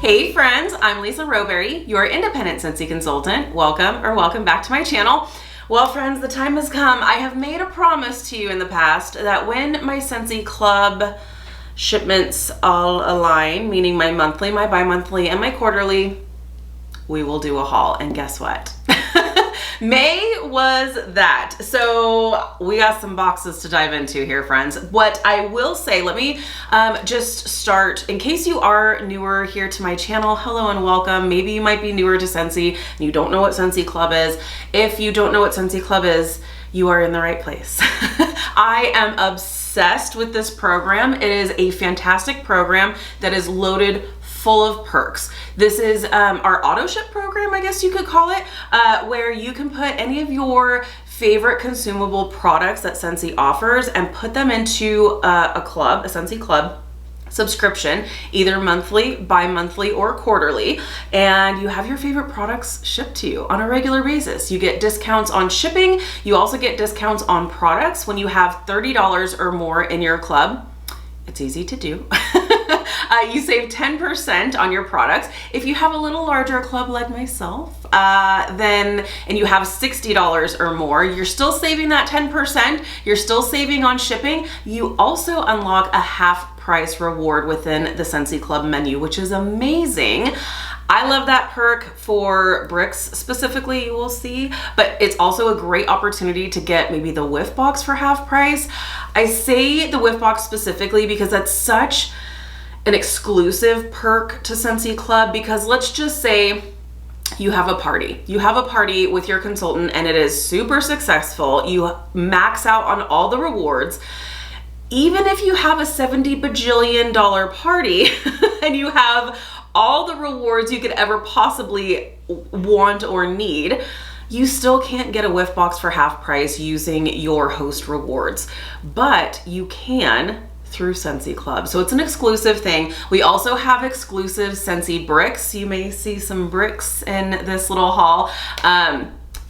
Hey friends, I'm Lisa Rowberry, your independent Scentsy consultant. Welcome back to my channel. Well friends, the time has come. I have made a promise to you in the past that when my Scentsy Club shipments all align, meaning my monthly, my bi-monthly, and my quarterly, we will do a haul. And guess what? May was that. So we got some boxes to dive into here, friends. What I will say, let me just start, in case you are newer here to my channel, hello and welcome. Maybe you might be newer to Scentsy and you don't know what Scentsy Club is. If you don't know what Scentsy Club is, you are in the right place. I am obsessed with this program. It is a fantastic program that is loaded full of perks. This is our auto ship program, I guess you could call it, where you can put any of your favorite consumable products that Scentsy offers and put them into a club, a Scentsy Club subscription, either monthly, bi-monthly, or quarterly, and you have your favorite products shipped to you on a regular basis. You get discounts on shipping. You also get discounts on products when you have $30 or more in your club. It's easy to do. You save 10% on your products. If you have a little larger club like myself, and you have $60 or more, you're still saving that 10%. You're still saving on shipping. You also unlock a half price reward within the Scentsy Club menu, which is amazing. I love that perk for bricks specifically, you will see, but it's also a great opportunity to get maybe the whiff box for half price. I say the whiff box specifically because that's such an exclusive perk to Scentsy Club, because let's just say you have a party. You have a party with your consultant and it is super successful. You max out on all the rewards. Even if you have a $70 bajillion party and you have all the rewards you could ever possibly want or need, you still can't get a whiff box for half price using your host rewards, but you can through Scentsy Club. So it's an exclusive thing. We also have exclusive Scentsy bricks. You may see some bricks in this little haul.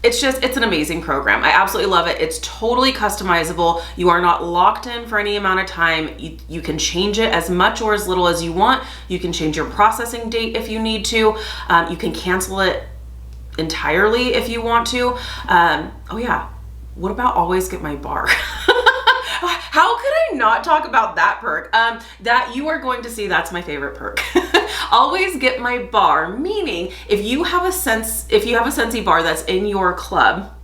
It's an amazing program. I absolutely love it. It's totally customizable. You are not locked in for any amount of time. You can change it as much or as little as you want. You can change your processing date if you need to. You can cancel it entirely if you want to. Oh yeah, what about always get my bar? How could I not talk about that perk? That you are going to see, that's my favorite perk. Always get my bar, meaning if you have a Scentsy bar that's in your club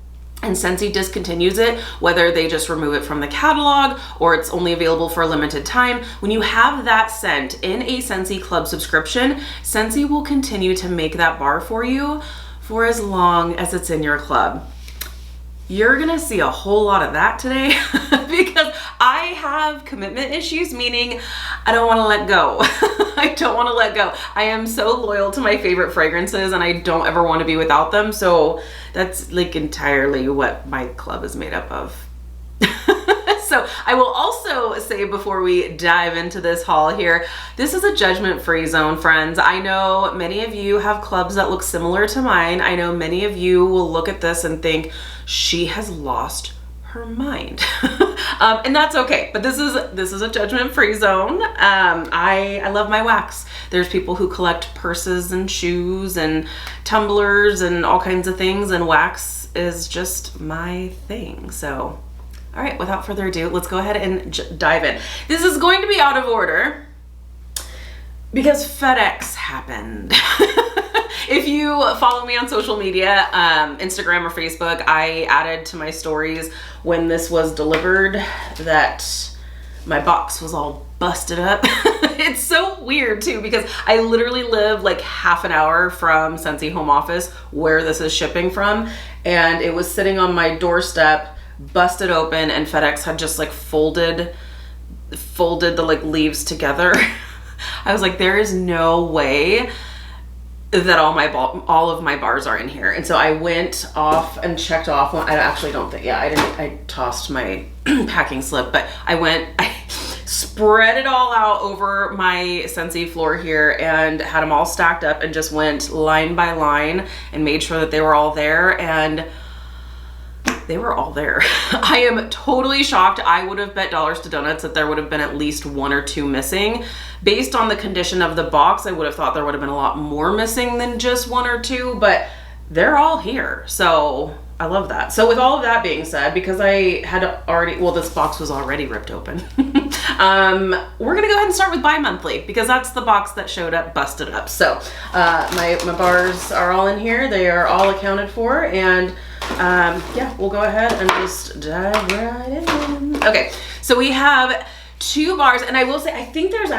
and Scentsy discontinues it, whether they just remove it from the catalog or it's only available for a limited time, when you have that scent in a Scentsy Club subscription, Scentsy will continue to make that bar for you for as long as it's in your club. You're gonna see a whole lot of that today because I have commitment issues, meaning I don't wanna let go. I don't wanna let go. I am so loyal to my favorite fragrances and I don't ever wanna be without them. So that's like entirely what my club is made up of. So I will also say before we dive into this haul here, this is a judgment-free zone, friends. I know many of you have clubs that look similar to mine. I know many of you will look at this and think, she has lost her mind. And that's okay, but this is a judgment-free zone. I love my wax. There's people who collect purses and shoes and tumblers and all kinds of things, and wax is just my thing. So all right, without further ado, let's go ahead and dive in. This is going to be out of order because FedEx happened. If you follow me on social media, Instagram or Facebook, I added to my stories when this was delivered that my box was all busted up. It's so weird too, because I literally live like half an hour from Scentsy home office where this is shipping from, and it was sitting on my doorstep, busted open, and FedEx had just like folded the like leaves together. I was like, there is no way that all of my bars are in here. And so I went off and checked off. I actually don't think, yeah, I tossed my packing slip, but I spread it all out over my Scentsy floor here and had them all stacked up and just went line by line and made sure that they were all there, and they were all there. I am totally shocked. I would have bet dollars to donuts that there would have been at least 1 or 2 missing. Based on the condition of the box, I would have thought there would have been a lot more missing than just 1 or 2, but they're all here. So I love that. So with all of that being said, because I had already, well, this box was already ripped open. We're gonna go ahead and start with bi-monthly because that's the box that showed up busted up. So my bars are all in here. They are all accounted for, and yeah, we'll go ahead and just dive right in. Okay, so we have 2 bars, and I will say, I think there's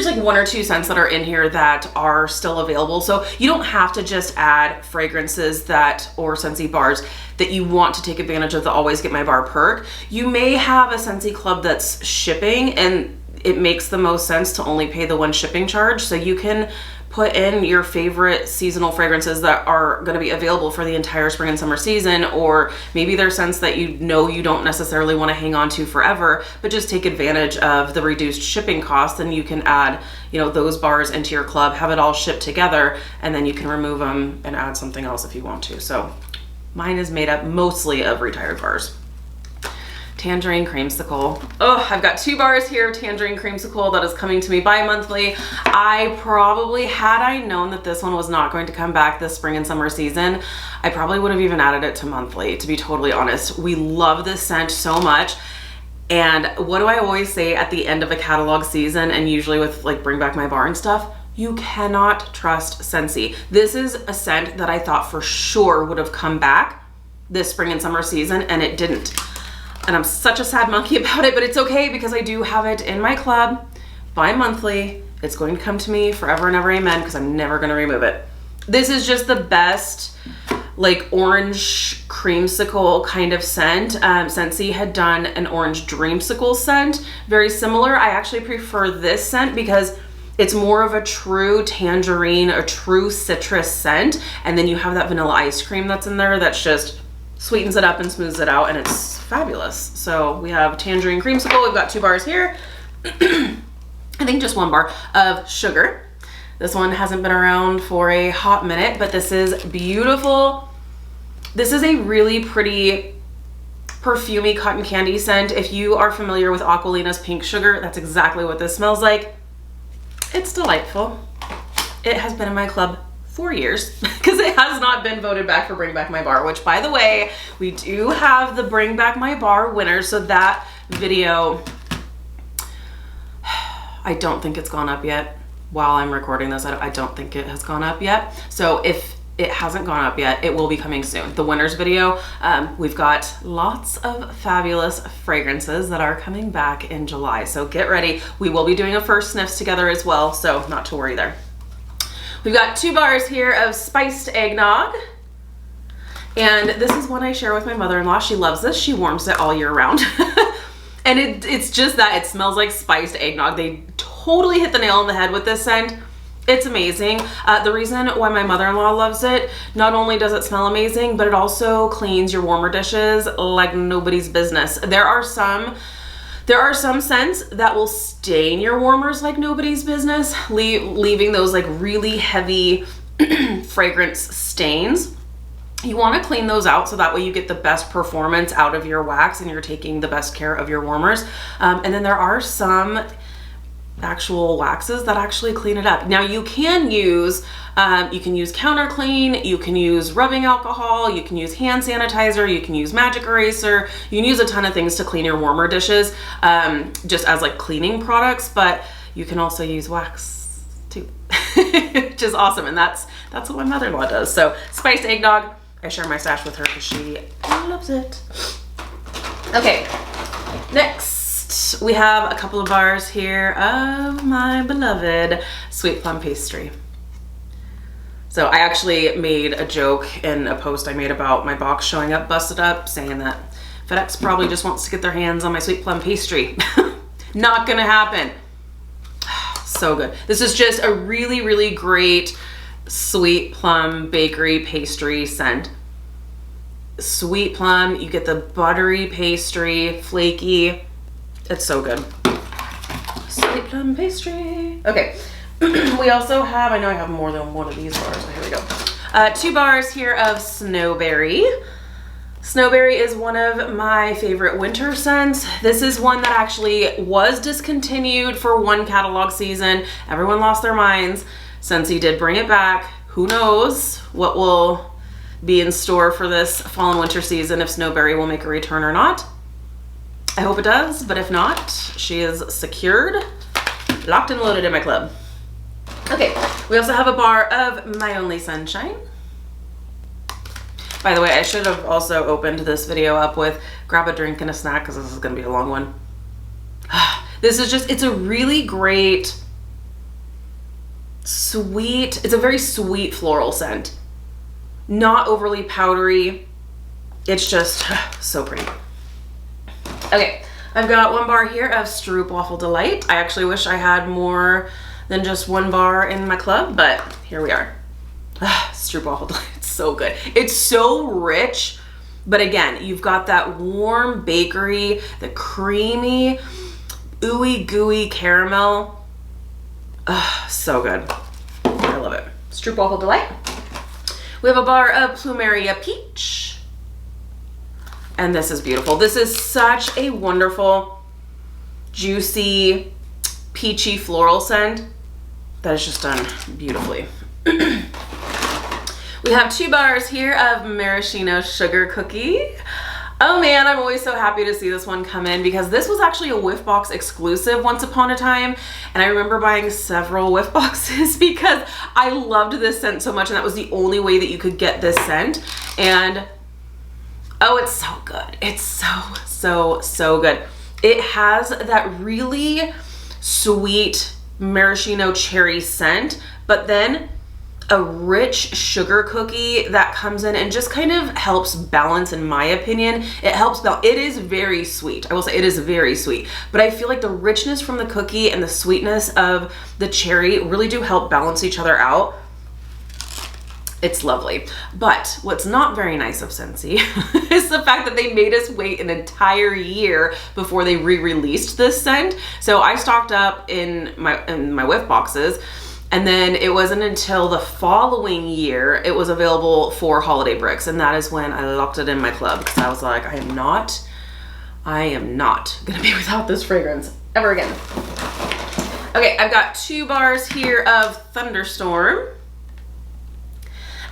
like 1 or 2 scents that are in here that are still available. So you don't have to just add fragrances or Scentsy bars that you want to take advantage of the Always Get My Bar perk. You may have a Scentsy Club that's shipping, and it makes the most sense to only pay the 1 shipping charge. So you can put in your favorite seasonal fragrances that are going to be available for the entire spring and summer season, or maybe there's scents that you don't necessarily want to hang on to forever, but just take advantage of the reduced shipping costs, and you can add, those bars into your club, have it all shipped together, and then you can remove them and add something else if you want to. So mine is made up mostly of retired bars. Tangerine Creamsicle. Oh, I've got 2 bars here of Tangerine Creamsicle that is coming to me bi-monthly. I probably, had I known that this one was not going to come back this spring and summer season, I probably would have even added it to monthly, to be totally honest. We love this scent so much. And what do I always say at the end of a catalog season, and usually with like Bring Back My Bar and stuff? You cannot trust Scentsy. This is a scent that I thought for sure would have come back this spring and summer season, and it didn't. And I'm such a sad monkey about it, but it's okay because I do have it in my club bi-monthly. It's going to come to me forever and ever, amen, because I'm never going to remove it. This is just the best, like, orange creamsicle kind of scent. Scentsy had done an orange dreamsicle scent, very similar. I actually prefer this scent because it's more of a true tangerine, a true citrus scent. And then you have that vanilla ice cream that's in there that's just sweetens it up and smooths it out, and it's fabulous. So we have Tangerine Creamsicle. We've got 2 bars here. I think just 1 bar of Sugar. This one hasn't been around for a hot minute, but this is beautiful. This is a really pretty perfumey cotton candy scent. If you are familiar with Aqualina's Pink Sugar, that's exactly what this smells like. It's delightful. It has been in my club 4 years because it has not been voted back for Bring Back My Bar, which, by the way, we do have the Bring Back My Bar winner. So that video, I don't think it's gone up yet. While I'm recording this, I don't think it has gone up yet. So if it hasn't gone up yet, it will be coming soon. The winner's video, we've got lots of fabulous fragrances that are coming back in July. So get ready. We will be doing a first sniffs together as well, so not to worry there. We've got 2 bars here of Spiced Eggnog. And this is one I share with my mother-in-law. She loves this. She warms it all year round. And it's just that it smells like spiced eggnog. They totally hit the nail on the head with this scent. It's amazing. The reason why my mother-in-law loves it, not only does it smell amazing, but it also cleans your warmer dishes like nobody's business. There are some scents that will stain your warmers like nobody's business, leaving those like really heavy fragrance stains. You want to clean those out so that way you get the best performance out of your wax and you're taking the best care of your warmers. And then there are some actual waxes that actually clean it up. Now you can use counter clean, you can use rubbing alcohol, you can use hand sanitizer, you can use magic eraser, you can use a ton of things to clean your warmer dishes, just as like cleaning products, but you can also use wax too, which is awesome. And that's what my mother-in-law does. So spiced eggnog, I share my stash with her because she loves it. Okay, next we have a couple of bars here of my beloved Sweet Plum Pastry. So I actually made a joke in a post I made about my box showing up busted up, saying that FedEx probably just wants to get their hands on my Sweet Plum Pastry. Not gonna happen. So good. This is just a really, really great sweet plum bakery pastry scent. Sweet plum, you get the buttery pastry, flaky. It's so good. Sweet plum pastry. Okay. We also have, I know I have more than one of these bars, so here we go. 2 bars here of Snowberry. Snowberry is one of my favorite winter scents. This is one that actually was discontinued for one catalog season. Everyone lost their minds. Scentsy did bring it back. Who knows what will be in store for this fall and winter season, if Snowberry will make a return or not. I hope it does, but if not, she is secured, locked and loaded in my club. Okay, we also have a bar of My Only Sunshine. By the way, I should have also opened this video up with grab a drink and a snack because this is going to be a long one. This is just, it's a really great, sweet, it's a very sweet floral scent. Not overly powdery. It's just so pretty. Okay, I've got one bar here of Stroop Waffle Delight. I actually wish I had more than just one bar in my club, but here we are. Stroop Waffle Delight, it's so good. It's so rich, but again, you've got that warm bakery, the creamy, ooey gooey caramel. So good. I love it. Stroop Waffle Delight. We have a bar of Plumeria Peach. And this is beautiful. This is such a wonderful, juicy, peachy floral scent that is just done beautifully. We have 2 bars here of Maraschino Sugar Cookie. Oh man, I'm always so happy to see this one come in because this was actually a Whiff Box exclusive once upon a time. And I remember buying several Whiff Boxes because I loved this scent so much, and that was the only way that you could get this scent. And oh, it's so good. It's so good. It has that really sweet maraschino cherry scent, but then a rich sugar cookie that comes in and just kind of helps balance, in my opinion. It helps balance. It is very sweet. I will say it is very sweet, but I feel like the richness from the cookie and the sweetness of the cherry really do help balance each other out. It's lovely. But what's not very nice of Scentsy is the fact that they made us wait an entire year before they re-released this scent. So I stocked up in my Whiff Boxes, and then it wasn't until the following year it was available for holiday bricks, and that is when I locked it in my club because I was like, I am not gonna be without this fragrance ever again. Okay, I've got 2 bars here of Thunderstorm.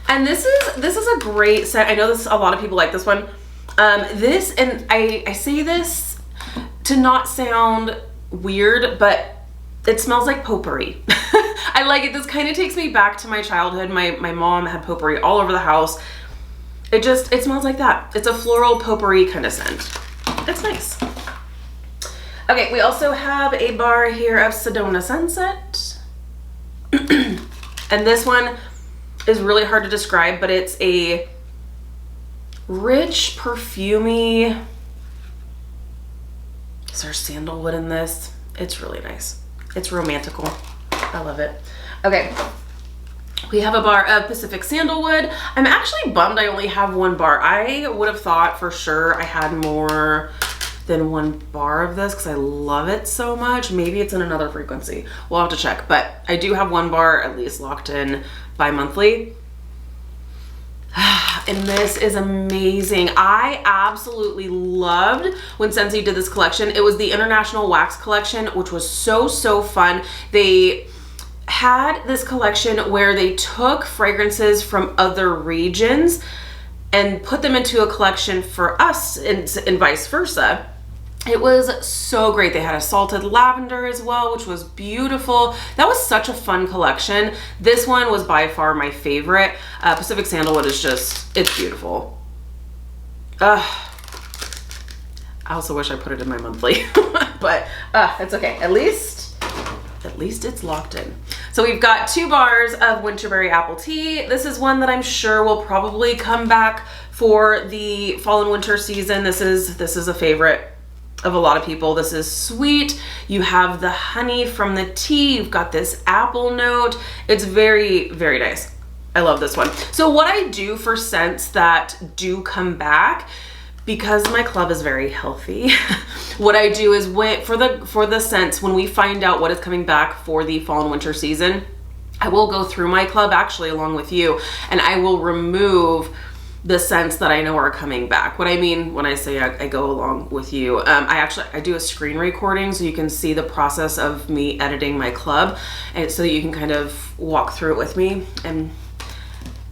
And this is a great scent. I know a lot of people like this one. This, and I say this to not sound weird, but it smells like potpourri. I like it. This kind of takes me back to my childhood. My mom had potpourri all over the house. It smells like that. It's a floral potpourri kind of scent. It's nice. Okay, we also have a bar here of Sedona Sunset. And this one is really hard to describe, but it's a rich, perfumey. Is there sandalwood in this? It's really nice. It's romantical. I love it. Okay, we have a bar of Pacific Sandalwood. I'm actually bummed I only have 1 bar. I would have thought for sure I had more than 1 bar of this because I love it so much. Maybe it's in another frequency. We'll have to check, but I do have 1 bar at least locked in bi-monthly. And this is amazing. I absolutely loved when Scentsy did this collection. It was the International Wax Collection, which was so fun. They had this collection where they took fragrances from other regions and put them into a collection for us, and vice versa. It was so great. They had a salted lavender as well, which was beautiful. That was such a fun collection. This one was by far my favorite. Pacific Sandalwood is just, it's beautiful. I also wish I put it in my monthly, but it's okay. At least it's locked in. So we've got 2 bars of Winterberry Apple Tea. This is one that I'm sure will probably come back for the fall and winter season. This is a favorite of a lot of people. This is sweet. You have the honey from the tea. You've got this apple note. It's very nice. I love this one. So what I do for scents that do come back, because my club is very healthy, what I do is for the scents, when we find out what is coming back for the fall and winter season, I will go through my club actually along with you, and I will remove the scents that I know are coming back. What I mean when I say I go along with you, I do a screen recording so you can see the process of me editing my club, and so that you can kind of walk through it with me and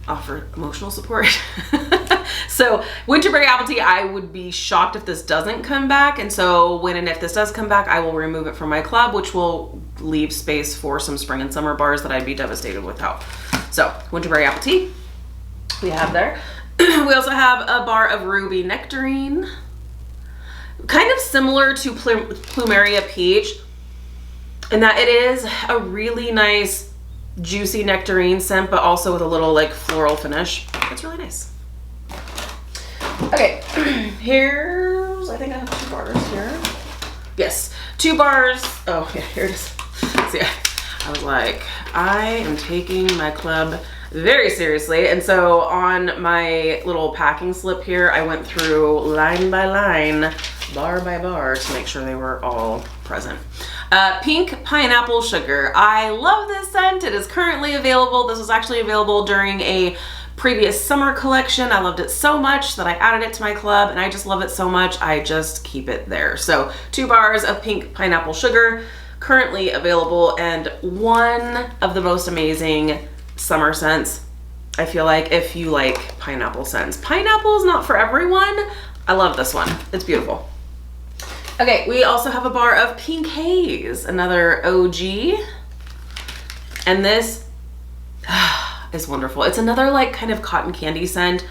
offer emotional support. So winterberry apple tea, I would be shocked if this doesn't come back, and so when and if this does come back, I will remove it from my club, which will leave space for some spring and summer bars that I'd be devastated without. So winterberry apple tea we have there. We also have a bar of ruby nectarine, kind of similar to plumeria peach, in that it is a really nice juicy nectarine scent, but also with a little like floral finish. It's really nice. Okay, here's, I think I have 2 bars here. Yes, 2 bars. Oh yeah, here it is. So yeah, I was like, I am taking my club very seriously, and so on my little packing slip here, I went through line by line, bar by bar, to make sure they were all present. Pink pineapple sugar. I love this scent. It is currently available. This was actually available during a previous summer collection. I loved it so much that I added it to my club, and I just love it so much I just keep it there. So 2 bars of pink pineapple sugar currently available, and one of the most amazing summer scents, I feel like, if you like pineapple scents. Pineapple is not for everyone. I love this one. It's beautiful. Okay, we also have a bar of Pink Haze, another OG. And this is wonderful. It's another like kind of cotton candy scent.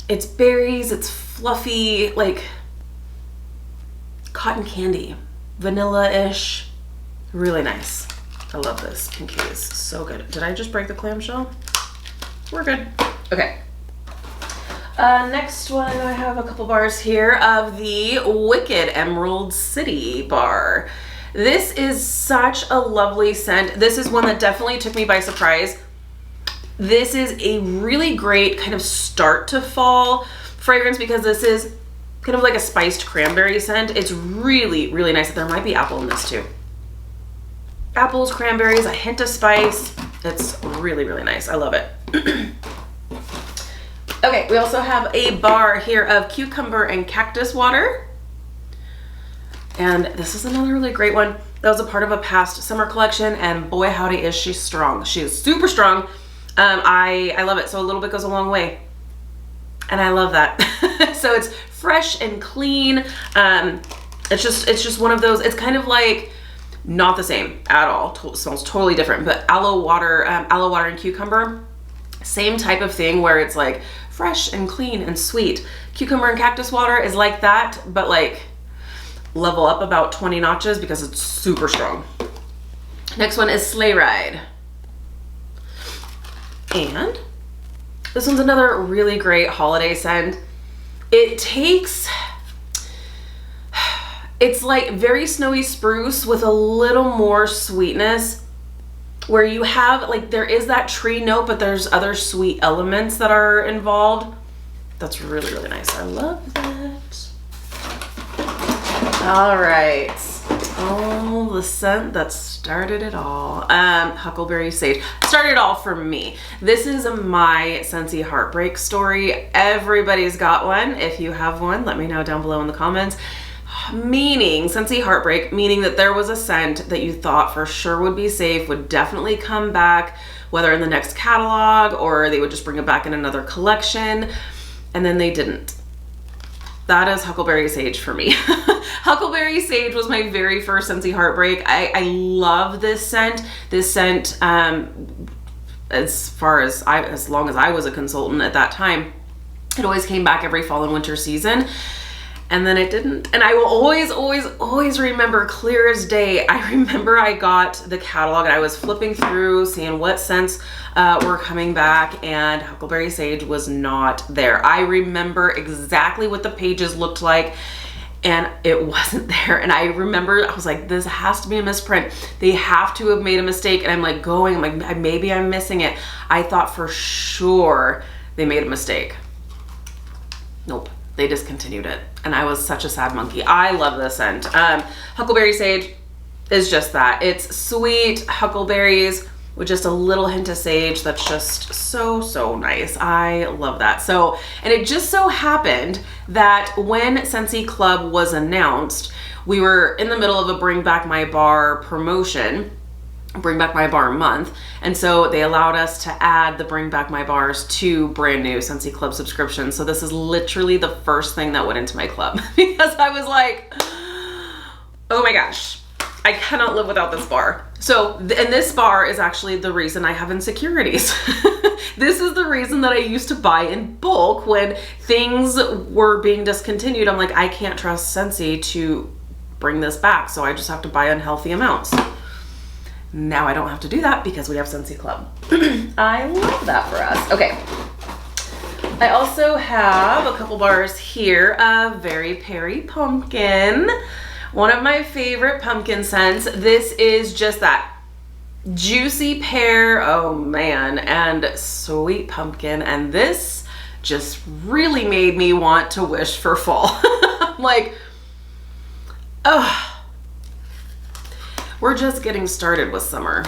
It's berries, it's fluffy, like cotton candy, vanilla-ish, really nice. I love this Pink Haze, so good. Did I just break the clamshell? We're good. Okay. Next one, I have a couple bars here of the Wicked Emerald City bar. This is such a lovely scent. This is one that definitely took me by surprise. This is a really great kind of start to fall fragrance because this is kind of like a spiced cranberry scent. It's really, really nice. There might be apple in this too. Apples, cranberries, a hint of spice. It's really, really nice. I love it. Okay, we also have a bar here of cucumber and cactus water. And this is another really great one. That was a part of a past summer collection, and boy howdy is she strong. She is super strong. I love it. So a little bit goes a long way. And I love that. So it's fresh and clean. It's just one of those, it's kind of like not the same at all. It smells totally different, but aloe water and cucumber, same type of thing where it's like fresh and clean and sweet. Cucumber and cactus water is like that, but like level up about 20 notches because it's super strong. Next one is Sleigh Ride. And this one's another really great holiday scent. It's like very snowy spruce with a little more sweetness, where you have like, there is that tree note, but there's other sweet elements that are involved. That's really, really nice. I love that. All right. Oh, the scent that started it all. Huckleberry Sage. Started it all for me. This is my Scentsy heartbreak story. Everybody's got one. If you have one, let me know down below in the comments. Meaning, Scentsy heartbreak, meaning that there was a scent that you thought for sure would be safe, would definitely come back, whether in the next catalog or they would just bring it back in another collection, and then they didn't. That is Huckleberry Sage for me. Huckleberry Sage was my very first Scentsy heartbreak. I love this scent. This scent, as long as I was a consultant at that time, it always came back every fall and winter season. And then it didn't. And I will always, always, always remember, clear as day, I remember I got the catalog and I was flipping through, seeing what scents were coming back, and Huckleberry Sage was not there. I remember exactly what the pages looked like, and it wasn't there. And I remember, I was like, this has to be a misprint. They have to have made a mistake. And I'm like I'm like, maybe I'm missing it. I thought for sure they made a mistake. Nope. They discontinued it, and I was such a sad monkey. I love this scent. Huckleberry Sage is just that. It's sweet huckleberries with just a little hint of sage. That's just so, so nice. I love that. So, and it just so happened that when Scentsy Club was announced, we were in the middle of a Bring Back My Bar promotion, Bring Back My Bar month. And so they allowed us to add the Bring Back My Bars to brand new Scentsy Club subscriptions. So this is literally the first thing that went into my club because I was like, oh my gosh, I cannot live without this bar. So, and this bar is actually the reason I have insecurities. This is the reason that I used to buy in bulk when things were being discontinued. I'm like, I can't trust Scentsy to bring this back, so I just have to buy unhealthy amounts. Now I don't have to do that because we have Scentsy Club. I love that for us. Okay. I also have a couple bars here of Very Peri Pumpkin. One of my favorite pumpkin scents. This is just that juicy pear, oh man, and sweet pumpkin. And this just really made me want to wish for fall. I'm like, oh, we're just getting started with summer,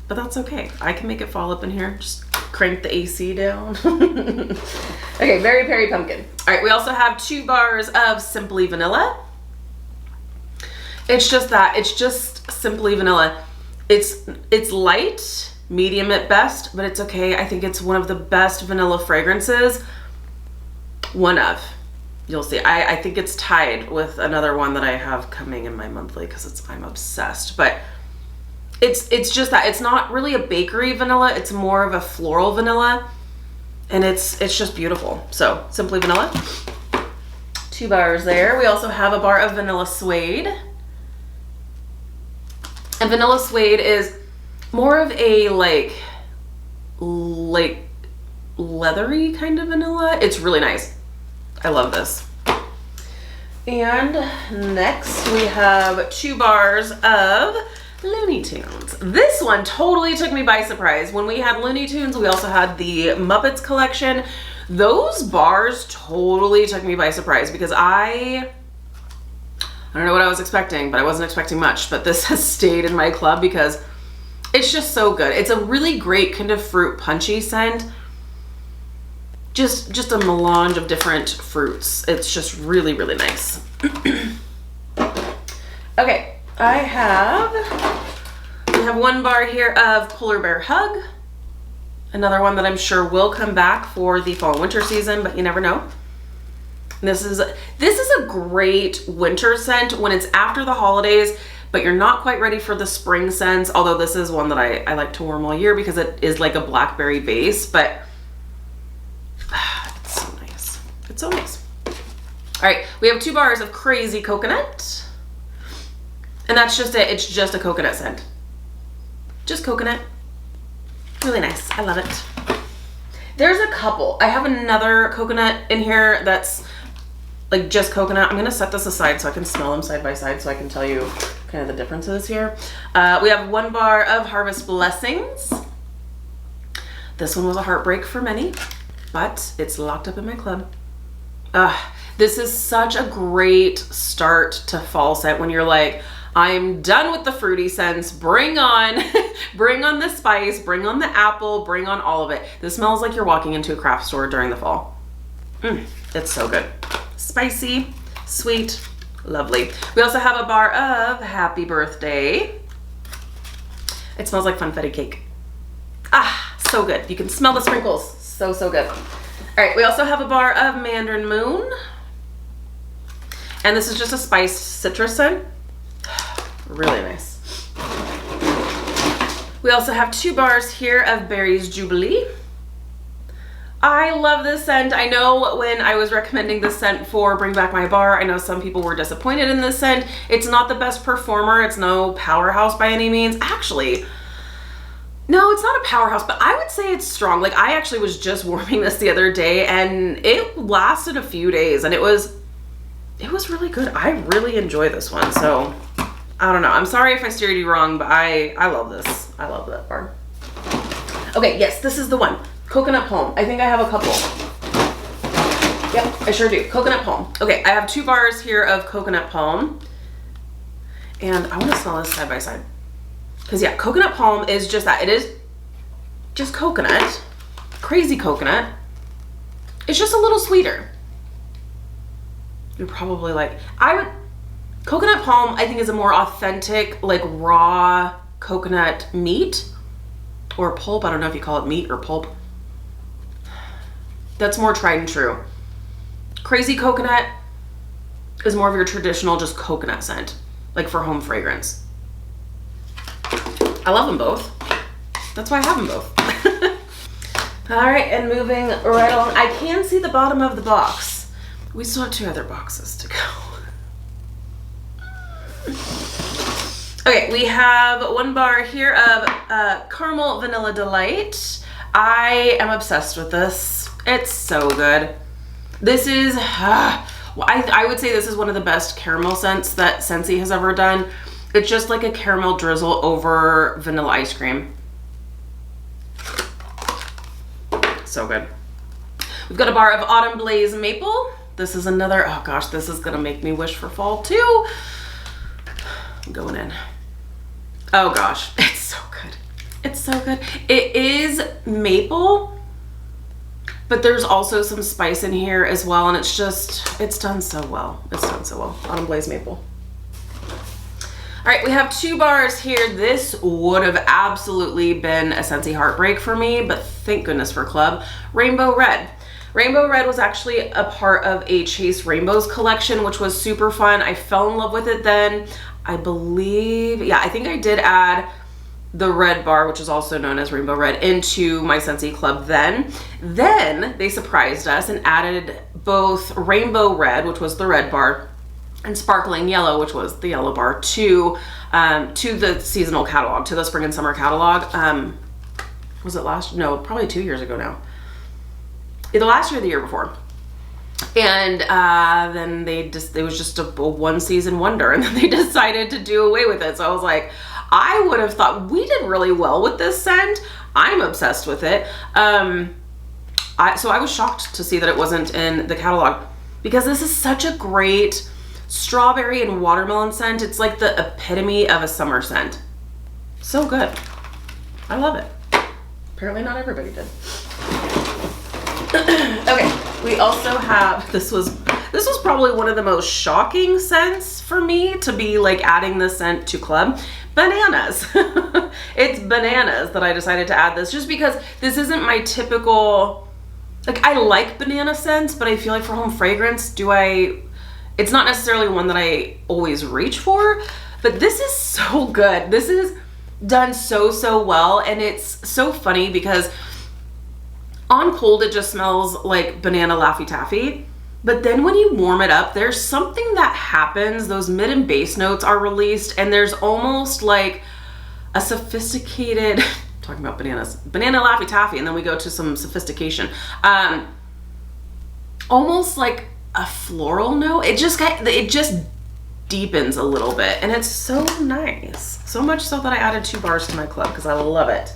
but that's okay. I can make it fall up in here. Just crank the AC down. Okay, Very Peri Pumpkin. All right, we also have 2 bars of Simply Vanilla. It's just that, it's just Simply Vanilla. It's light, medium at best, but it's okay. I think it's one of the best vanilla fragrances. One of. You'll see. I think it's tied with another one that I have coming in my monthly because I'm obsessed. But it's just that it's not really a bakery vanilla. It's more of a floral vanilla, and it's just beautiful. So Simply Vanilla, 2 bars there. We also have a bar of Vanilla Suede, and Vanilla Suede is more of a like leathery kind of vanilla. It's really nice. I love this. And next we have 2 bars of Looney Tunes. This one totally took me by surprise. When we had Looney Tunes, we also had the Muppets collection. Those bars totally took me by surprise because I don't know what I was expecting, but I wasn't expecting much. But this has stayed in my club because it's just so good. It's a really great kind of fruit punchy scent. Just a melange of different fruits. It's just really, really nice. Okay, we have 1 bar here of Polar Bear Hug. Another one that I'm sure will come back for the fall and winter season, but you never know. This is a great winter scent when it's after the holidays, but you're not quite ready for the spring scents, although this is one that I like to warm all year because it is like a blackberry base, but it's so nice. It's so nice. All right, we have 2 bars of Crazy Coconut, and that's just it. It's just a coconut scent. Just coconut. Really nice. I love it. There's a couple. I have another coconut in here that's like just coconut. I'm gonna set this aside so I can smell them side by side so I can tell you kind of the differences here. We have 1 bar of Harvest Blessings. This one was a heartbreak for many, but it's locked up in my club. This is such a great start to fall scent when you're like, I'm done with the fruity scents. Bring on, bring on the spice, bring on the apple, bring on all of it. This smells like you're walking into a craft store during the fall. It's so good. Spicy, sweet, lovely. We also have a bar of Happy Birthday. It smells like funfetti cake. So good. You can smell the sprinkles. So, so good. All right, we also have a bar of Mandarin Moon. And this is just a spiced citrus scent. Really nice. We also have 2 bars here of Berry's Jubilee. I love this scent. I know when I was recommending this scent for Bring Back My Bar, I know some people were disappointed in this scent. It's not the best performer. It's no powerhouse by any means. Actually, no, it's not a powerhouse, but I would say it's strong. Like, I actually was just warming this the other day and it lasted a few days and it was really good. I really enjoy this one. So I don't know. I'm sorry if I steered you wrong, but I love this. I love that bar. Okay, yes, this is the one. Coconut Palm. I think I have a couple. Yep, I sure do. Coconut Palm. Okay, I have 2 bars here of Coconut Palm. And I want to smell this side by side. Because yeah, coconut palm is just that. It is just coconut, crazy coconut. It's just a little sweeter. You're probably like, coconut palm I think is a more authentic, like raw coconut meat or pulp. I don't know if you call it meat or pulp. That's more tried and true. Crazy coconut is more of your traditional just coconut scent, like for home fragrance. I love them both. That's why I have them both. All right, and moving right along. I can see the bottom of the box. We still have 2 other boxes to go. Okay, we have 1 bar here of Caramel Vanilla Delight. I am obsessed with this. It's so good. This is, I would say this is one of the best caramel scents that Scentsy has ever done. It's just like a caramel drizzle over vanilla ice cream. So good. We've got a bar of Autumn Blaze Maple. This is another, oh gosh, this is gonna make me wish for fall too. I'm going in. Oh gosh, it's so good. It's so good. It is maple, but there's also some spice in here as well, and it's done so well. It's done so well. Autumn Blaze Maple. All right, we have 2 bars here. This would have absolutely been a Scentsy heartbreak for me, but thank goodness for Club. Rainbow Red. Rainbow Red was actually a part of a Chase Rainbows collection, which was super fun. I fell in love with it then. I believe, yeah, I think I did add the red bar, which is also known as Rainbow Red, into my Scentsy Club then. Then they surprised us and added both Rainbow Red, which was the red bar, and Sparkling Yellow, which was the yellow bar, to the seasonal catalog, to the spring and summer catalog. Was it no, probably 2 years ago now. Either last year or the year before. And then it was just a 1 season wonder, and then they decided to do away with it. So I was like, I would have thought we did really well with this scent. I'm obsessed with it. So I was shocked to see that it wasn't in the catalog, because this is such a great strawberry and watermelon scent. It's like the epitome of a summer scent. So good. I love it. Apparently not everybody did. Okay, we also have, this was probably one of the most shocking scents for me to be like adding this scent to Club. Bananas. It's bananas that I decided to add this, just because this isn't my typical, like, I like banana scents, but I feel like for home fragrance, it's not necessarily one that I always reach for, but this is so good. This is done so well, and it's so funny because on cold it just smells like banana Laffy Taffy, but then when you warm it up, there's something that happens. Those mid and base notes are released, and there's almost like a sophisticated, talking about bananas, banana Laffy Taffy, and then we go to some sophistication, almost like a floral note. It just deepens a little bit, and it's so nice. So much so that I added 2 bars to my Club because I love it.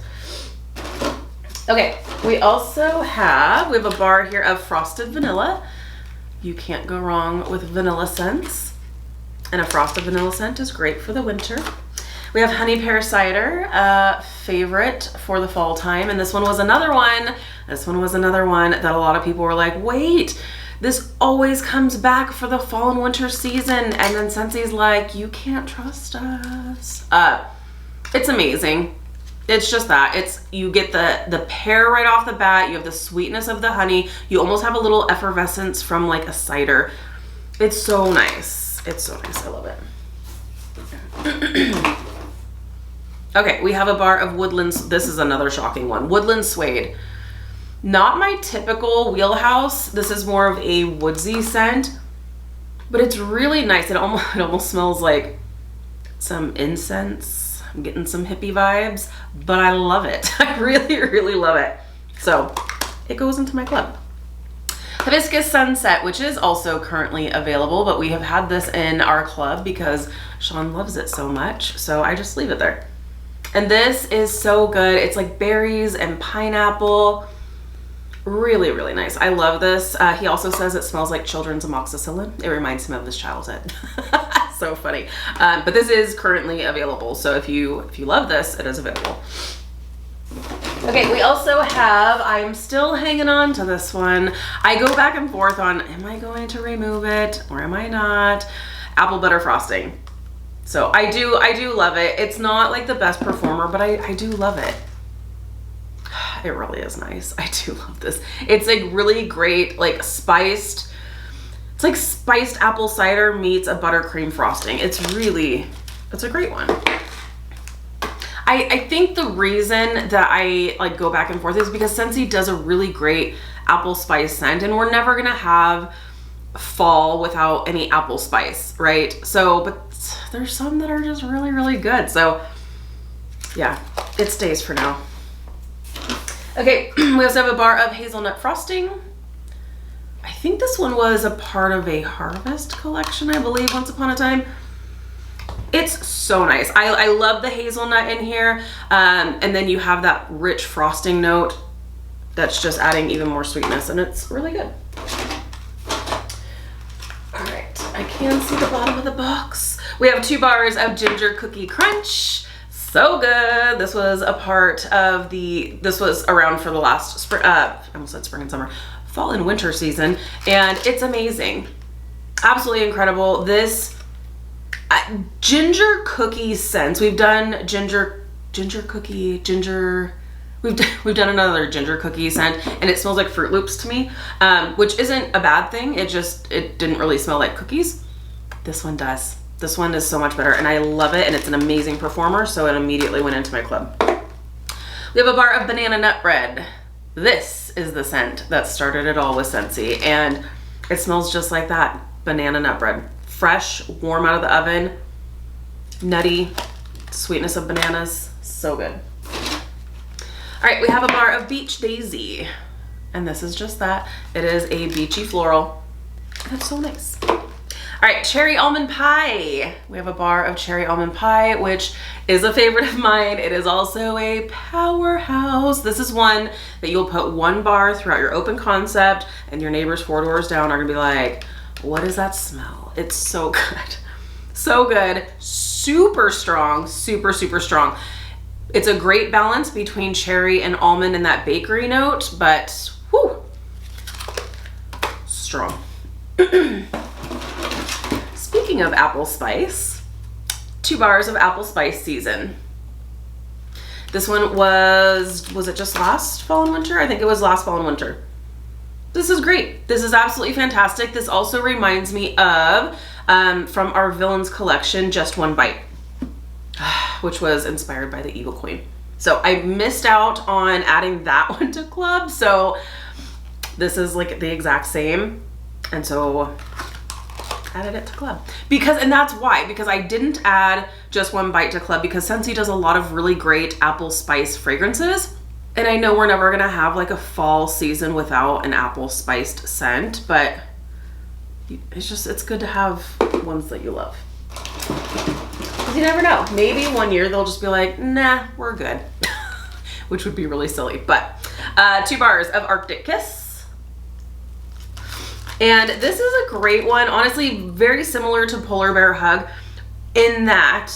Okay, we have a bar here of Frosted Vanilla. You can't go wrong with vanilla scents, and a frosted vanilla scent is great for the winter. We have Honey Pear Cider, favorite for the fall time, and this one was another one that a lot of people were like, wait, this always comes back for the fall and winter season, and then Scentsy's like, you can't trust us. It's amazing. It's just that. You get the pear right off the bat, you have the sweetness of the honey, you almost have a little effervescence from like a cider. It's so nice. It's so nice. I love it. Okay, we have a bar of Woodlands. This is another shocking one. Woodland Suede. Not my typical wheelhouse. This is more of a woodsy scent, but it's really nice. It almost smells like some incense. I'm getting some hippie vibes, but I love it. I really love it. So it goes into my Club. Hibiscus Sunset, which is also currently available, but we have had this in our Club because Sean loves it so much, so I just leave it there. And this is so good. It's like berries and pineapple. Really nice. I love this. He also says it smells like children's amoxicillin. It reminds him of his childhood. So funny. But this is currently available. So if you love this, it is available. Okay, we also have, I'm still hanging on to this one. I go back and forth on, am I going to remove it or am I not? Apple butter frosting. So I do love it. It's not like the best performer, but I do love it. It really is nice. I do love this. It's like really great, like spiced, it's like spiced apple cider meets a buttercream frosting. It's a great one. I think the reason that I like go back and forth is because Scentsy does a really great apple spice scent, and we're never gonna have fall without any apple spice, right? So, but there's some that are just really, really good. So yeah, it stays for now. Okay, we also have a bar of hazelnut frosting. I think this one was a part of a Harvest collection, I believe, once upon a time. It's so nice. I love the hazelnut in here. And then you have that rich frosting note that's just adding even more sweetness, and it's really good. All right, I can see the bottom of the box. We have 2 bars of ginger cookie crunch. So good. This was a part of this was around for the last spring, I almost said spring and summer, fall and winter season, and it's amazing. Absolutely incredible. This ginger cookie scents. We've done we've done another ginger cookie scent, and it smells like Fruit Loops to me, which isn't a bad thing. It didn't really smell like cookies. This one does. This one is so much better, and I love it, and it's an amazing performer, so it immediately went into my club. We have a bar of banana nut bread. This is the scent that started it all with Scentsy, and it smells just like that. Banana nut bread. Fresh, warm out of the oven, nutty, sweetness of bananas, so good. All right, we have a bar of Beach Daisy, and this is just that. It is a beachy floral, and it's so nice. All right, cherry almond pie. We have a bar of cherry almond pie, which is a favorite of mine. It is also a powerhouse. This is one that you'll put 1 bar throughout your open concept, and your neighbors 4 doors down are gonna be like, what is that smell? It's so good. So good. Super strong, super, super strong. It's a great balance between cherry and almond and that bakery note, but whew, strong. Speaking of apple spice, 2 bars of apple spice season. This one was it just last fall and winter? I think it was last fall and winter. This is great. This is absolutely fantastic. This also reminds me of, from our Villains collection, Just One Bite, which was inspired by the Evil Queen. So I missed out on adding that one to club. So this is like the exact same. And so added it to club and that's why, because I didn't add Just One Bite to club because Scentsy does a lot of really great apple spice fragrances. And I know we're never gonna have like a fall season without an apple spiced scent, but it's good to have ones that you love. Because you never know. Maybe one year they'll just be like, nah, we're good. Which would be really silly. But 2 bars of Arctic Kiss. And this is a great one. Honestly, very similar to Polar Bear Hug in that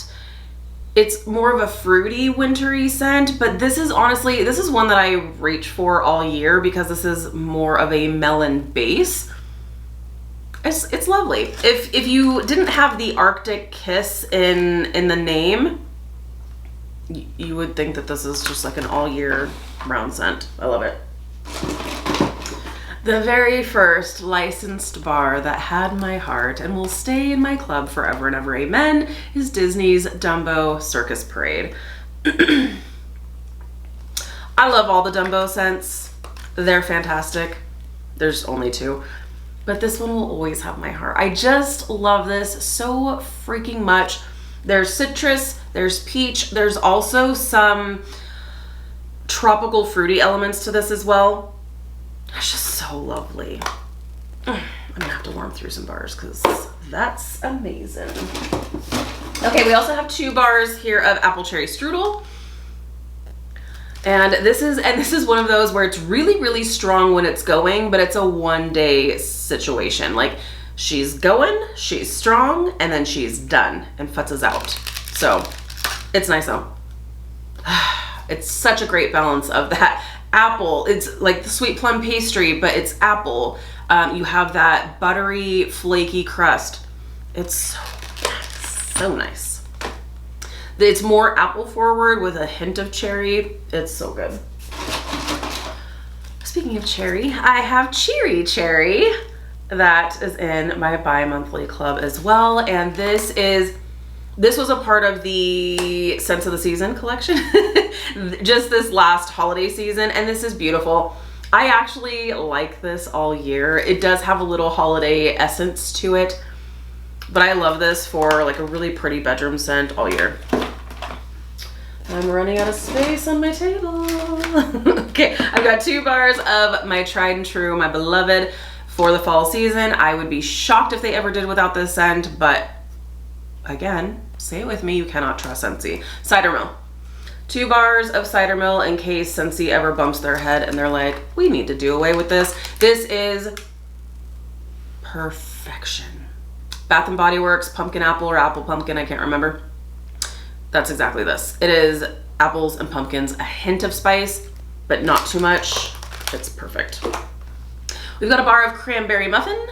it's more of a fruity, wintry scent, but this is one that I reach for all year because this is more of a melon base. It's lovely. If you didn't have the Arctic Kiss in the name, you would think that this is just like an all year round scent. I love it. The very first licensed bar that had my heart and will stay in my club forever and ever, amen, is Disney's Dumbo Circus Parade. I love all the Dumbo scents. They're fantastic. There's only 2. But this one will always have my heart. I just love this so freaking much. There's citrus, there's peach, there's also some tropical fruity elements to this as well. It's just so lovely. I'm gonna have to warm through some bars because that's amazing. Okay, we also have 2 bars here of apple cherry strudel. And this is one of those where it's really, really strong when it's going, but it's a one-day situation. Like, she's going, she's strong, and then she's done and futzes out. So it's nice though. It's such a great balance of that apple. It's like the sweet plum pastry, but it's apple. You have that buttery, flaky crust. It's so nice. It's more apple forward with a hint of cherry. It's so good. Speaking of cherry, I have Cheery Cherry that is in my bi-monthly club as well. And this was a part of the Scents of the Season collection, just this last holiday season, and this is beautiful. I actually like this all year. It does have a little holiday essence to it, but I love this for like a really pretty bedroom scent all year. I'm running out of space on my table. Okay, I've got 2 bars of my tried and true, my beloved for the fall season. I would be shocked if they ever did without this scent, but again, say it with me, you cannot trust Scentsy. Cider Mill. 2 bars of cider mill in case Scentsy ever bumps their head and they're like, we need to do away with this. This is perfection. Bath and Body Works pumpkin apple or apple pumpkin, I can't remember. That's exactly this. It is apples and pumpkins, a hint of spice, but not too much. It's perfect. We've got a bar of cranberry muffin.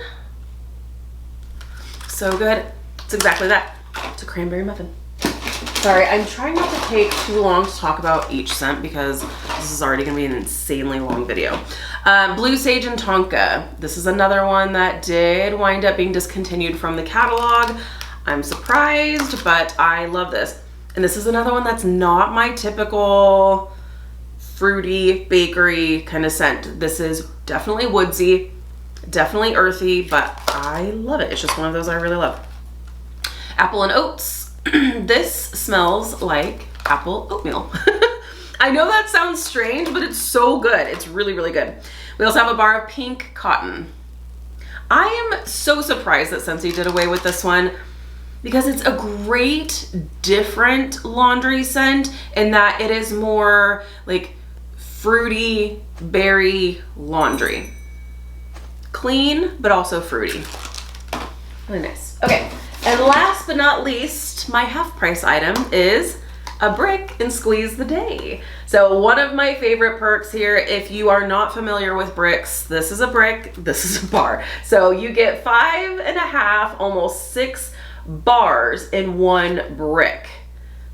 So good. It's exactly that. It's a cranberry muffin. Sorry, I'm trying not to take too long to talk about each scent because this is already gonna be an insanely long video. Blue Sage and Tonka. This is another one that did wind up being discontinued from the catalog. I'm surprised, but I love this. And this is another one that's not my typical fruity, bakery kind of scent. This is definitely woodsy, definitely earthy, but I love it. It's just one of those I really love. Apple and Oats. This smells like apple oatmeal. I know that sounds strange, but it's so good. It's really, really good. We also have a bar of pink cotton. I am so surprised that Scentsy did away with this one because it's a great, different laundry scent in that it is more like fruity, berry laundry. Clean, but also fruity. Really nice. Okay. And last but not least, my half price item is a brick and squeeze the day. So one of my favorite perks here, if you are not familiar with bricks, this is a brick, this is a bar. So you get 5.5, almost 6 bars in one brick.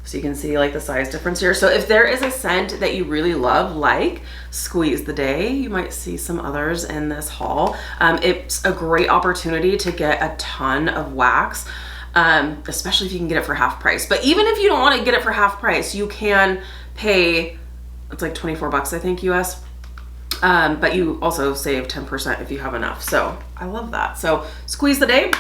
So you can see like the size difference here. So if there is a scent that you really love, like Squeeze the Day, you might see some others in this haul. It's a great opportunity to get a ton of wax, especially if you can get it for half price. But even if you don't want to get it for half price, you can pay, it's like 24 bucks, I think, US. But you also save 10% if you have enough. So I love that. So Squeeze the Day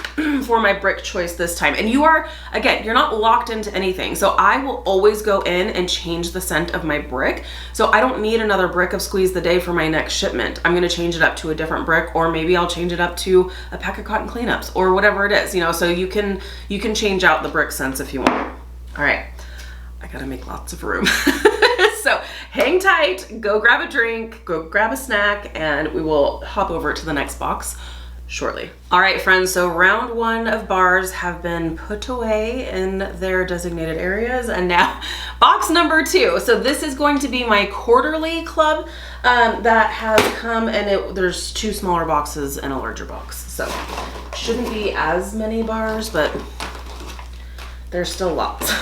for my brick choice this time. And you are, again, you're not locked into anything. So I will always go in and change the scent of my brick. So I don't need another brick of Squeeze the Day for my next shipment. I'm going to change it up to a different brick, or maybe I'll change it up to a pack of cotton cleanups or whatever it is, you know, so you can change out the brick scents if you want. All right. I got to make lots of room. So hang tight, go grab a drink, go grab a snack, and we will hop over to the next box shortly. All right, friends, so round 1 of bars have been put away in their designated areas, and now box number 2. So this is going to be my quarterly club that has come, and there's 2 smaller boxes and a larger box. So shouldn't be as many bars, but there's still lots.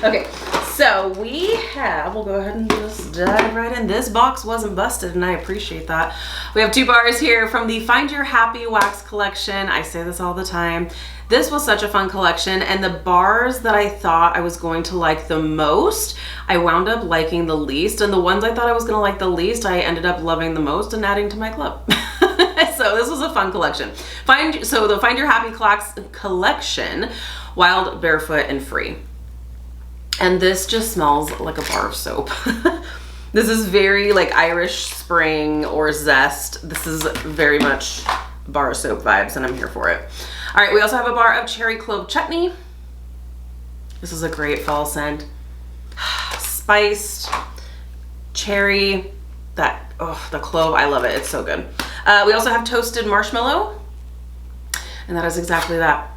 Okay, so we'll go ahead and just dive right in. This box wasn't busted, and I appreciate that. We have 2 bars here from the Find Your Happy Wax collection. I say this all the time. This was such a fun collection, and the bars that I thought I was going to like the most, I wound up liking the least, and the ones I thought I was gonna like the least, I ended up loving the most and adding to my club. So this was a fun collection. So the Find Your Happy collection, Wild, Barefoot, and Free. And this just smells like a bar of soap. This is very like Irish Spring or Zest. This is very much bar of soap vibes, and I'm here for it. All right, we also have a bar of Cherry Clove Chutney. This is a great fall scent. Spiced, cherry, the clove, I love it. It's so good. We also have Toasted Marshmallow. And that is exactly that.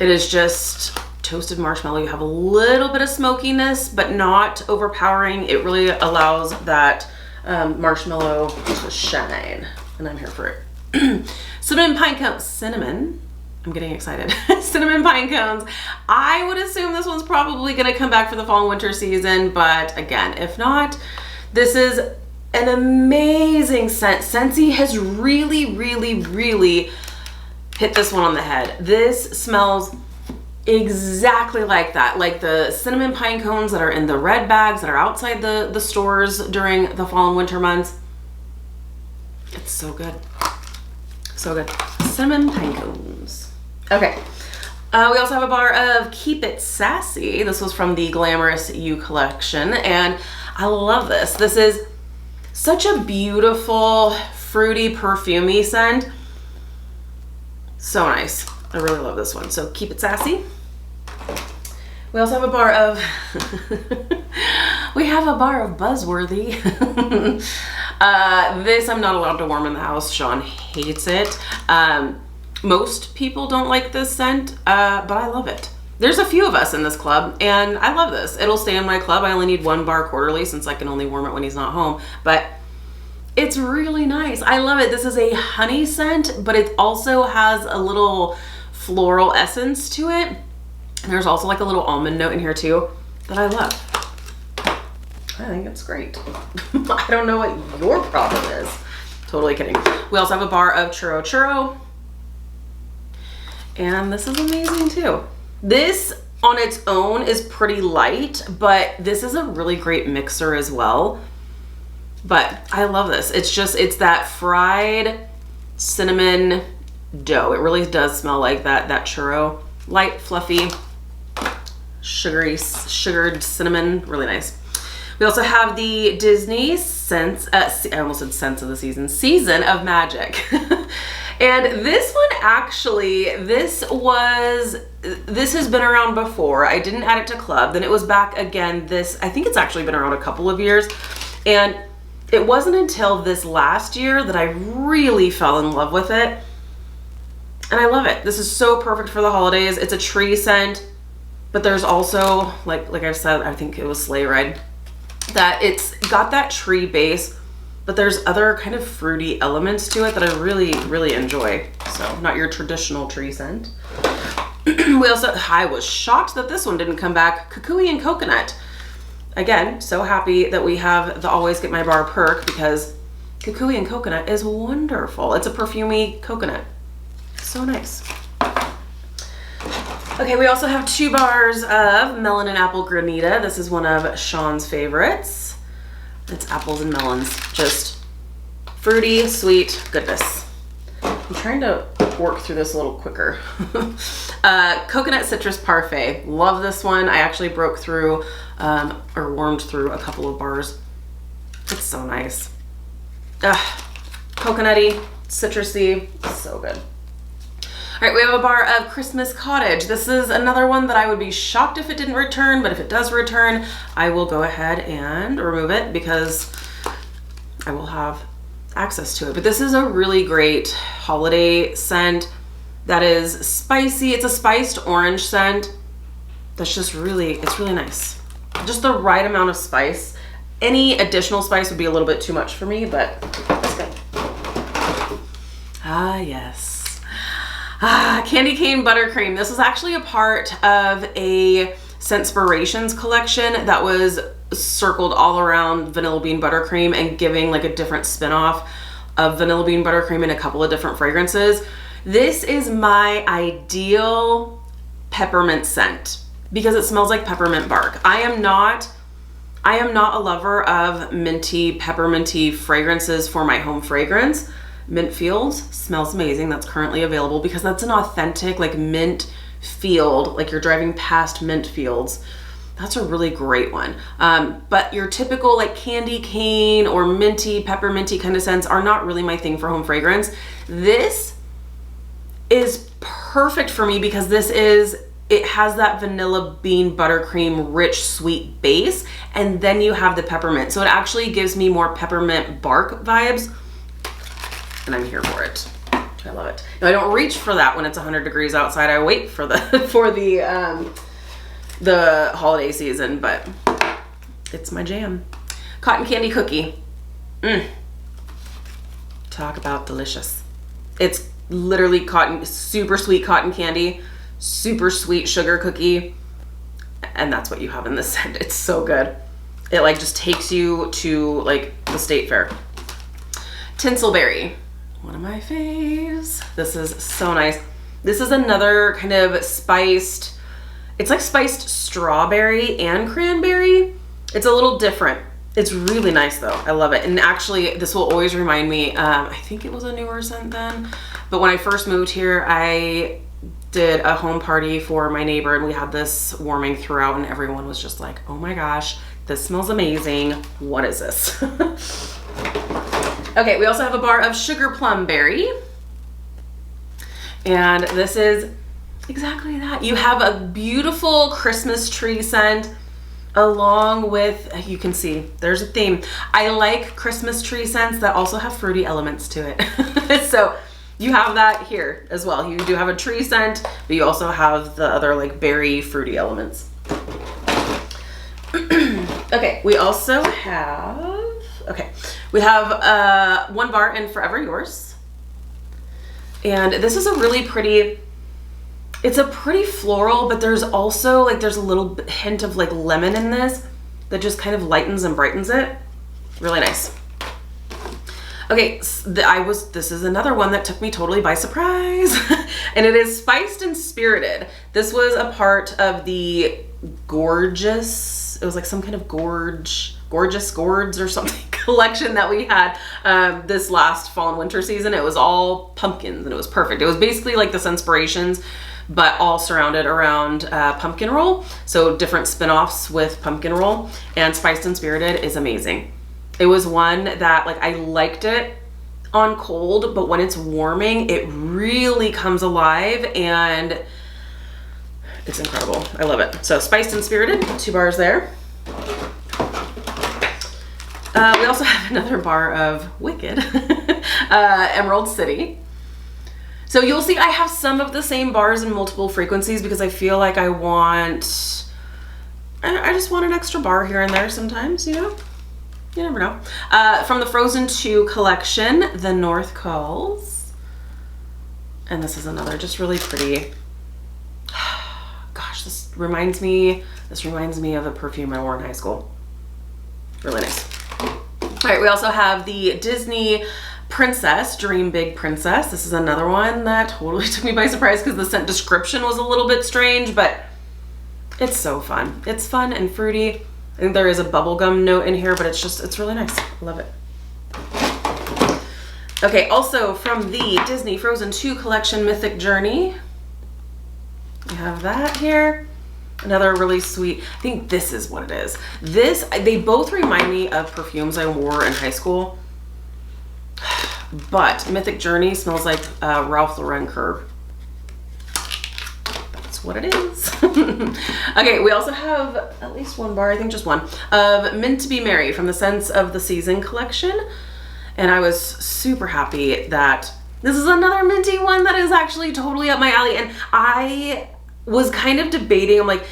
It is just toasted marshmallow. You have a little bit of smokiness, but not overpowering. It really allows that marshmallow to shine, and I'm here for it. Cinnamon pine cones. Cinnamon. I'm getting excited. Cinnamon pine cones. I would assume this one's probably going to come back for the fall and winter season, but again, if not, this is an amazing scent. Scentsy has really, really, really hit this one on the head. This smells exactly like that, like the cinnamon pine cones that are in the red bags that are outside the stores during the fall and winter months. It's so good. So good. Cinnamon pine cones. Okay. We also have a bar of Keep It Sassy. This was from the Glamorous You collection, and I love this. This is such a beautiful, fruity, perfumey scent. So nice. I really love this one. So Keep It Sassy. We also have a bar of Buzzworthy. This I'm not allowed to warm in the house. Sean hates it. Most people don't like this scent, but I love it. There's a few of us in this club, and I love this. It'll stay in my club. I only need 1 bar quarterly since I can only warm it when he's not home, but it's really nice. I love it. This is a honey scent, but it also has a little floral essence to it. And there's also like a little almond note in here too that I love. I think it's great. I don't know what your problem is. Totally kidding. We also have a bar of Churro Churro. And this is amazing too. This on its own is pretty light, but this is a really great mixer as well. But I love this. It's that fried cinnamon dough. It really does smell like that churro. Light, fluffy, sugared cinnamon, really nice. We also have the Disney I almost said Scents of the Season of Magic. And this one actually, this has been around before. I didn't add it to club. Then it was back again I think it's actually been around a couple of years. And it wasn't until this last year that I really fell in love with it. And I love it. This is so perfect for the holidays. It's a tree scent, but there's also, like I've said, I think it was Sleigh Ride, that it's got that tree base, but there's other kind of fruity elements to it that I really, really enjoy. So not your traditional tree scent. I was shocked that this one didn't come back. Kukui and Coconut. Again, so happy that we have the Always Get My Bar perk because Kukui and Coconut is wonderful. It's a perfumey coconut. So nice. Okay, we also have 2 bars of Melon and Apple Granita. This is one of Sean's favorites. It's apples and melons. Just fruity, sweet goodness. I'm trying to work through this a little quicker. Coconut Citrus Parfait. Love this one. I actually broke through or warmed through a couple of bars. It's so nice. Coconutty, citrusy, so good. All right, we have a bar of Christmas Cottage. This is another one that I would be shocked if it didn't return, but if it does return, I will go ahead and remove it because I will have access to it. But this is a really great holiday scent that is spicy. It's a spiced orange scent that's just really, it's really nice. Just the right amount of spice. Any additional spice would be a little bit too much for me, but it's good. Ah, yes. Candy Cane Buttercream. This is actually a part of a Scentspirations collection that was circled all around vanilla bean buttercream and giving like a different spin-off of vanilla bean buttercream in a couple of different fragrances. This is my ideal peppermint scent because it smells like peppermint bark. I am not a lover of minty, pepperminty fragrances for my home fragrance. Mint Fields smells amazing. That's currently available because that's an authentic like mint field, like you're driving past mint fields. That's a really great one. But your typical like candy cane or minty, pepperminty kind of scents are not really my thing for home fragrance. This is perfect for me because it has that vanilla bean buttercream rich sweet base, and then you have the peppermint. So it actually gives me more peppermint bark vibes, and I'm here for it. I love it. Now, I don't reach for that when it's 100 degrees outside. I wait for the the holiday season, but it's my jam. Cotton candy cookie. Talk about delicious. It's literally super sweet cotton candy, super sweet sugar cookie, and that's what you have in this scent. It's so good. It like just takes you to like the state fair. Tinselberry, one of my faves. This is so nice. This is another kind of spiced, it's like spiced strawberry and cranberry. It's a little different. It's really nice though. I love it. And actually this will always remind me, I think it was a newer scent then, but when I first moved here, I did a home party for my neighbor and we had this warming throughout and everyone was just like, oh my gosh, this smells amazing. What is this? Okay, we also have a bar of sugar plum berry. And this is exactly that. You have a beautiful Christmas tree scent along with, you can see, there's a theme. I like Christmas tree scents that also have fruity elements to it. So you have that here as well. You do have a tree scent, but you also have the other like berry fruity elements. Okay, we also have, we have one bar in Forever Yours. And this is a really pretty, it's a pretty floral, but there's also like, there's a little hint of like lemon in this that just kind of lightens and brightens it. Really nice. Okay, this is another one that took me totally by surprise. And it is Spiced and Spirited. This was a part of the Gorgeous, it was like some kind of Gorgeous Gourds or something collection that we had this last fall and winter season. It was all pumpkins and it was perfect. It was basically like the Scentspirations, but all surrounded around pumpkin roll. So different spin-offs with pumpkin roll, and Spiced and Spirited is amazing. It was one that like, I liked it on cold, but when it's warming, it really comes alive and it's incredible. I love it. So Spiced and Spirited, 2 bars there. We also have another bar of Wicked, Emerald City. So you'll see I have some of the same bars in multiple frequencies because I feel like I just want an extra bar here and there sometimes, you know? You never know. From the Frozen 2 collection, The North Calls. And this is another just really pretty. Gosh, this reminds me of a perfume I wore in high school. Really nice. All right, we also have the Disney Princess, Dream Big Princess. This is another one that totally took me by surprise because the scent description was a little bit strange, but it's so fun. It's fun and fruity. I think there is a bubblegum note in here, but it's really nice. I love it. Okay, also from the Disney Frozen 2 collection, Mythic Journey. We have that here. Another really sweet, I think this is what it is. They both remind me of perfumes I wore in high school, but Mythic Journey smells like Ralph Lauren Curve. That's what it is. Okay, we also have at least one bar, I think just one, of Mint to Be Merry from the Scents of the Season collection. And I was super happy that this is another minty one that is actually totally up my alley. And I was kind of debating, I'm like,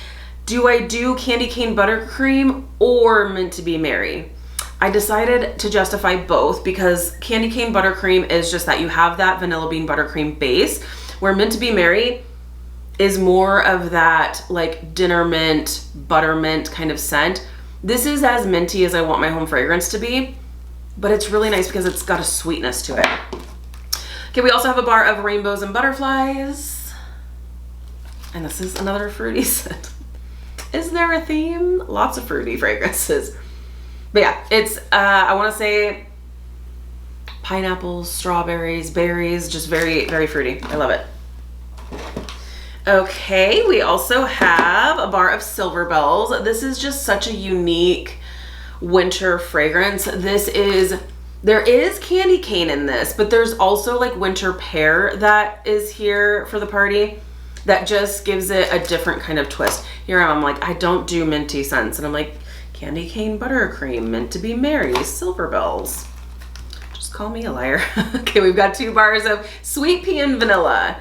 do I do Candy Cane Buttercream or Mint to Be Merry? I decided to justify both because Candy Cane Buttercream is just that you have that vanilla bean buttercream base, where Mint to Be Merry is more of that like dinner mint, buttermint kind of scent. This is as minty as I want my home fragrance to be, but it's really nice because it's got a sweetness to it. Okay, we also have a bar of Rainbows and Butterflies. And this is another fruity scent. Is there a theme? Lots of fruity fragrances. But yeah, it's, I want to say pineapples, strawberries, berries, just very, very fruity. I love it. Okay, we also have a bar of Silver Bells. This is just such a unique winter fragrance. There is candy cane in this, but there's also like winter pear that is here for the party. That just gives it a different kind of twist. Here I'm like, I don't do minty scents. And I'm like, Candy Cane Buttercream, Mint to Be Merry, Silver Bells. Just call me a liar. Okay, we've got 2 bars of sweet pea and vanilla.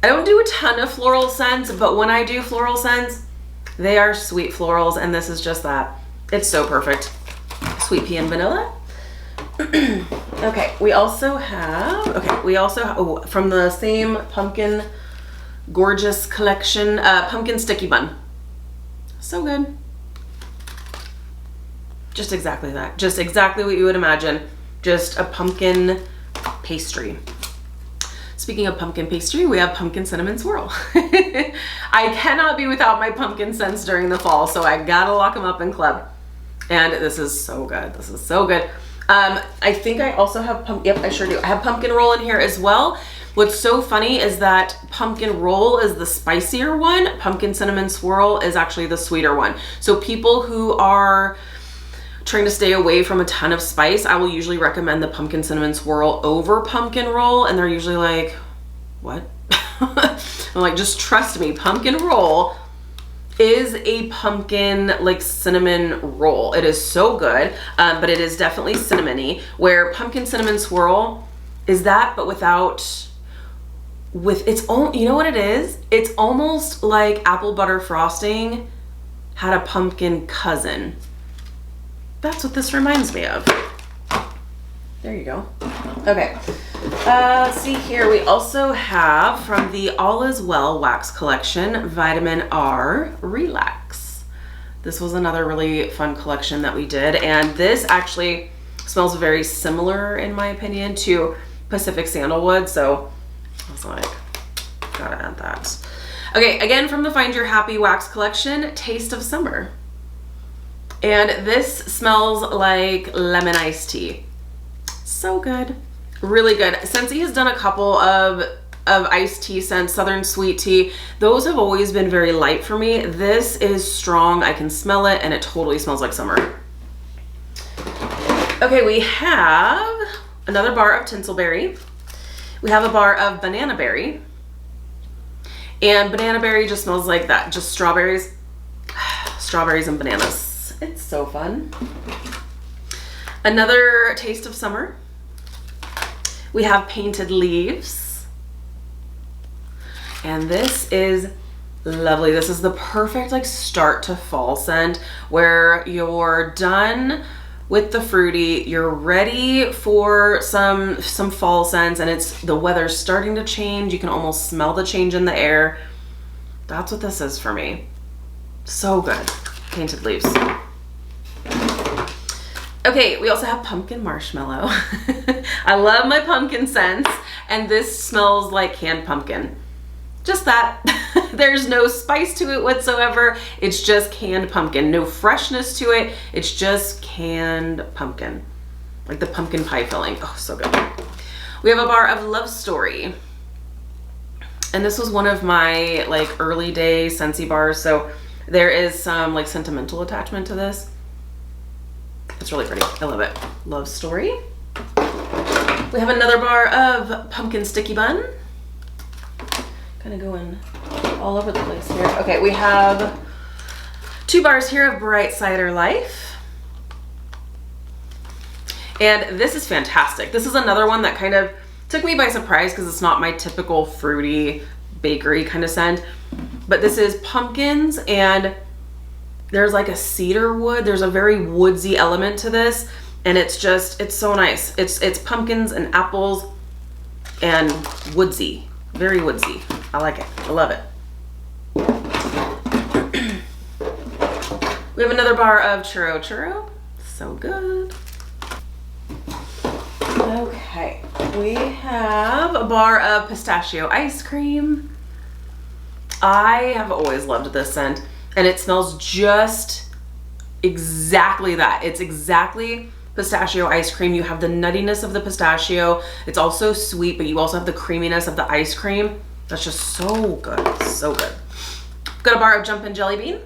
I don't do a ton of floral scents, but when I do floral scents, they are sweet florals, and this is just that. It's so perfect. Sweet pea and vanilla. Okay, we also have, oh, from the same pumpkin gorgeous collection, pumpkin sticky bun. So good. Just exactly that. Just exactly what you would imagine. Just a pumpkin pastry. Speaking of pumpkin pastry, we have pumpkin cinnamon swirl. I cannot be without my pumpkin scents during the fall, so I gotta lock them up in club. And this is so good. This is so good. I think I also have yep, I sure do. I have pumpkin roll in here as well. What's so funny is that pumpkin roll is the spicier one. Pumpkin cinnamon swirl is actually the sweeter one. So people who are trying to stay away from a ton of spice, I will usually recommend the pumpkin cinnamon swirl over pumpkin roll, and they're usually like, what? I'm like, just trust me, pumpkin roll is a pumpkin like cinnamon roll. It is so good, but it is definitely cinnamony, where pumpkin cinnamon swirl is that, but with its own, you know what it is? It's almost like apple butter frosting had a pumpkin cousin. That's what this reminds me of. There you go. Okay. Let's see here. We also have from the All Is Well wax collection, Vitamin R Relax. This was another really fun collection that we did, and this actually smells very similar, in my opinion, to Pacific Sandalwood, so I was like, gotta add that. Okay, again from the Find Your Happy wax collection, Taste of Summer. And this smells like lemon iced tea. So good. Really good. Scentsy has done a couple of iced tea scents, Southern Sweet Tea. Those have always been very light for me. This is strong. I can smell it, and it totally smells like summer. Okay, we have another bar of Tinselberry. We have a bar of Banana Berry. And Banana Berry just smells like that. Just strawberries. Strawberries and bananas. It's so fun. Another Taste of Summer. We have Painted Leaves. And this is lovely. This is the perfect like start to fall scent, where you're done with the fruity, you're ready for some fall scents, and it's the weather's starting to change. You can almost smell the change in the air. That's what this is for me. So good. Painted Leaves. Okay, we also have Pumpkin Marshmallow. I love my pumpkin scents, and this smells like canned pumpkin. Just that. There's no spice to it whatsoever. It's just canned pumpkin. No freshness to it. It's just canned pumpkin. Like the pumpkin pie filling. Oh, so good. We have a bar of Love Story. And this was one of my like early day Scentsy bars, so there is some like sentimental attachment to this. It's really pretty. I love it. Love Story. We have another bar of Pumpkin Sticky Bun. Kind of going all over the place here. Okay, we have 2 bars here of Bright Cider Life. And this is fantastic. This is another one that kind of took me by surprise because it's not my typical fruity bakery kind of scent. But this is pumpkins, and there's like a cedar wood. There's a very woodsy element to this, and it's so nice. It's pumpkins and apples and woodsy, very woodsy. I like it. I love it. We have another bar of Churro Churro. So good. Okay, we have a bar of Pistachio Ice Cream. I have always loved this scent, and it smells just exactly that. It's exactly pistachio ice cream. You have the nuttiness of the pistachio. It's also sweet, but you also have the creaminess of the ice cream. That's just so good, so good. Got a bar of Jumpin' Jelly Bean,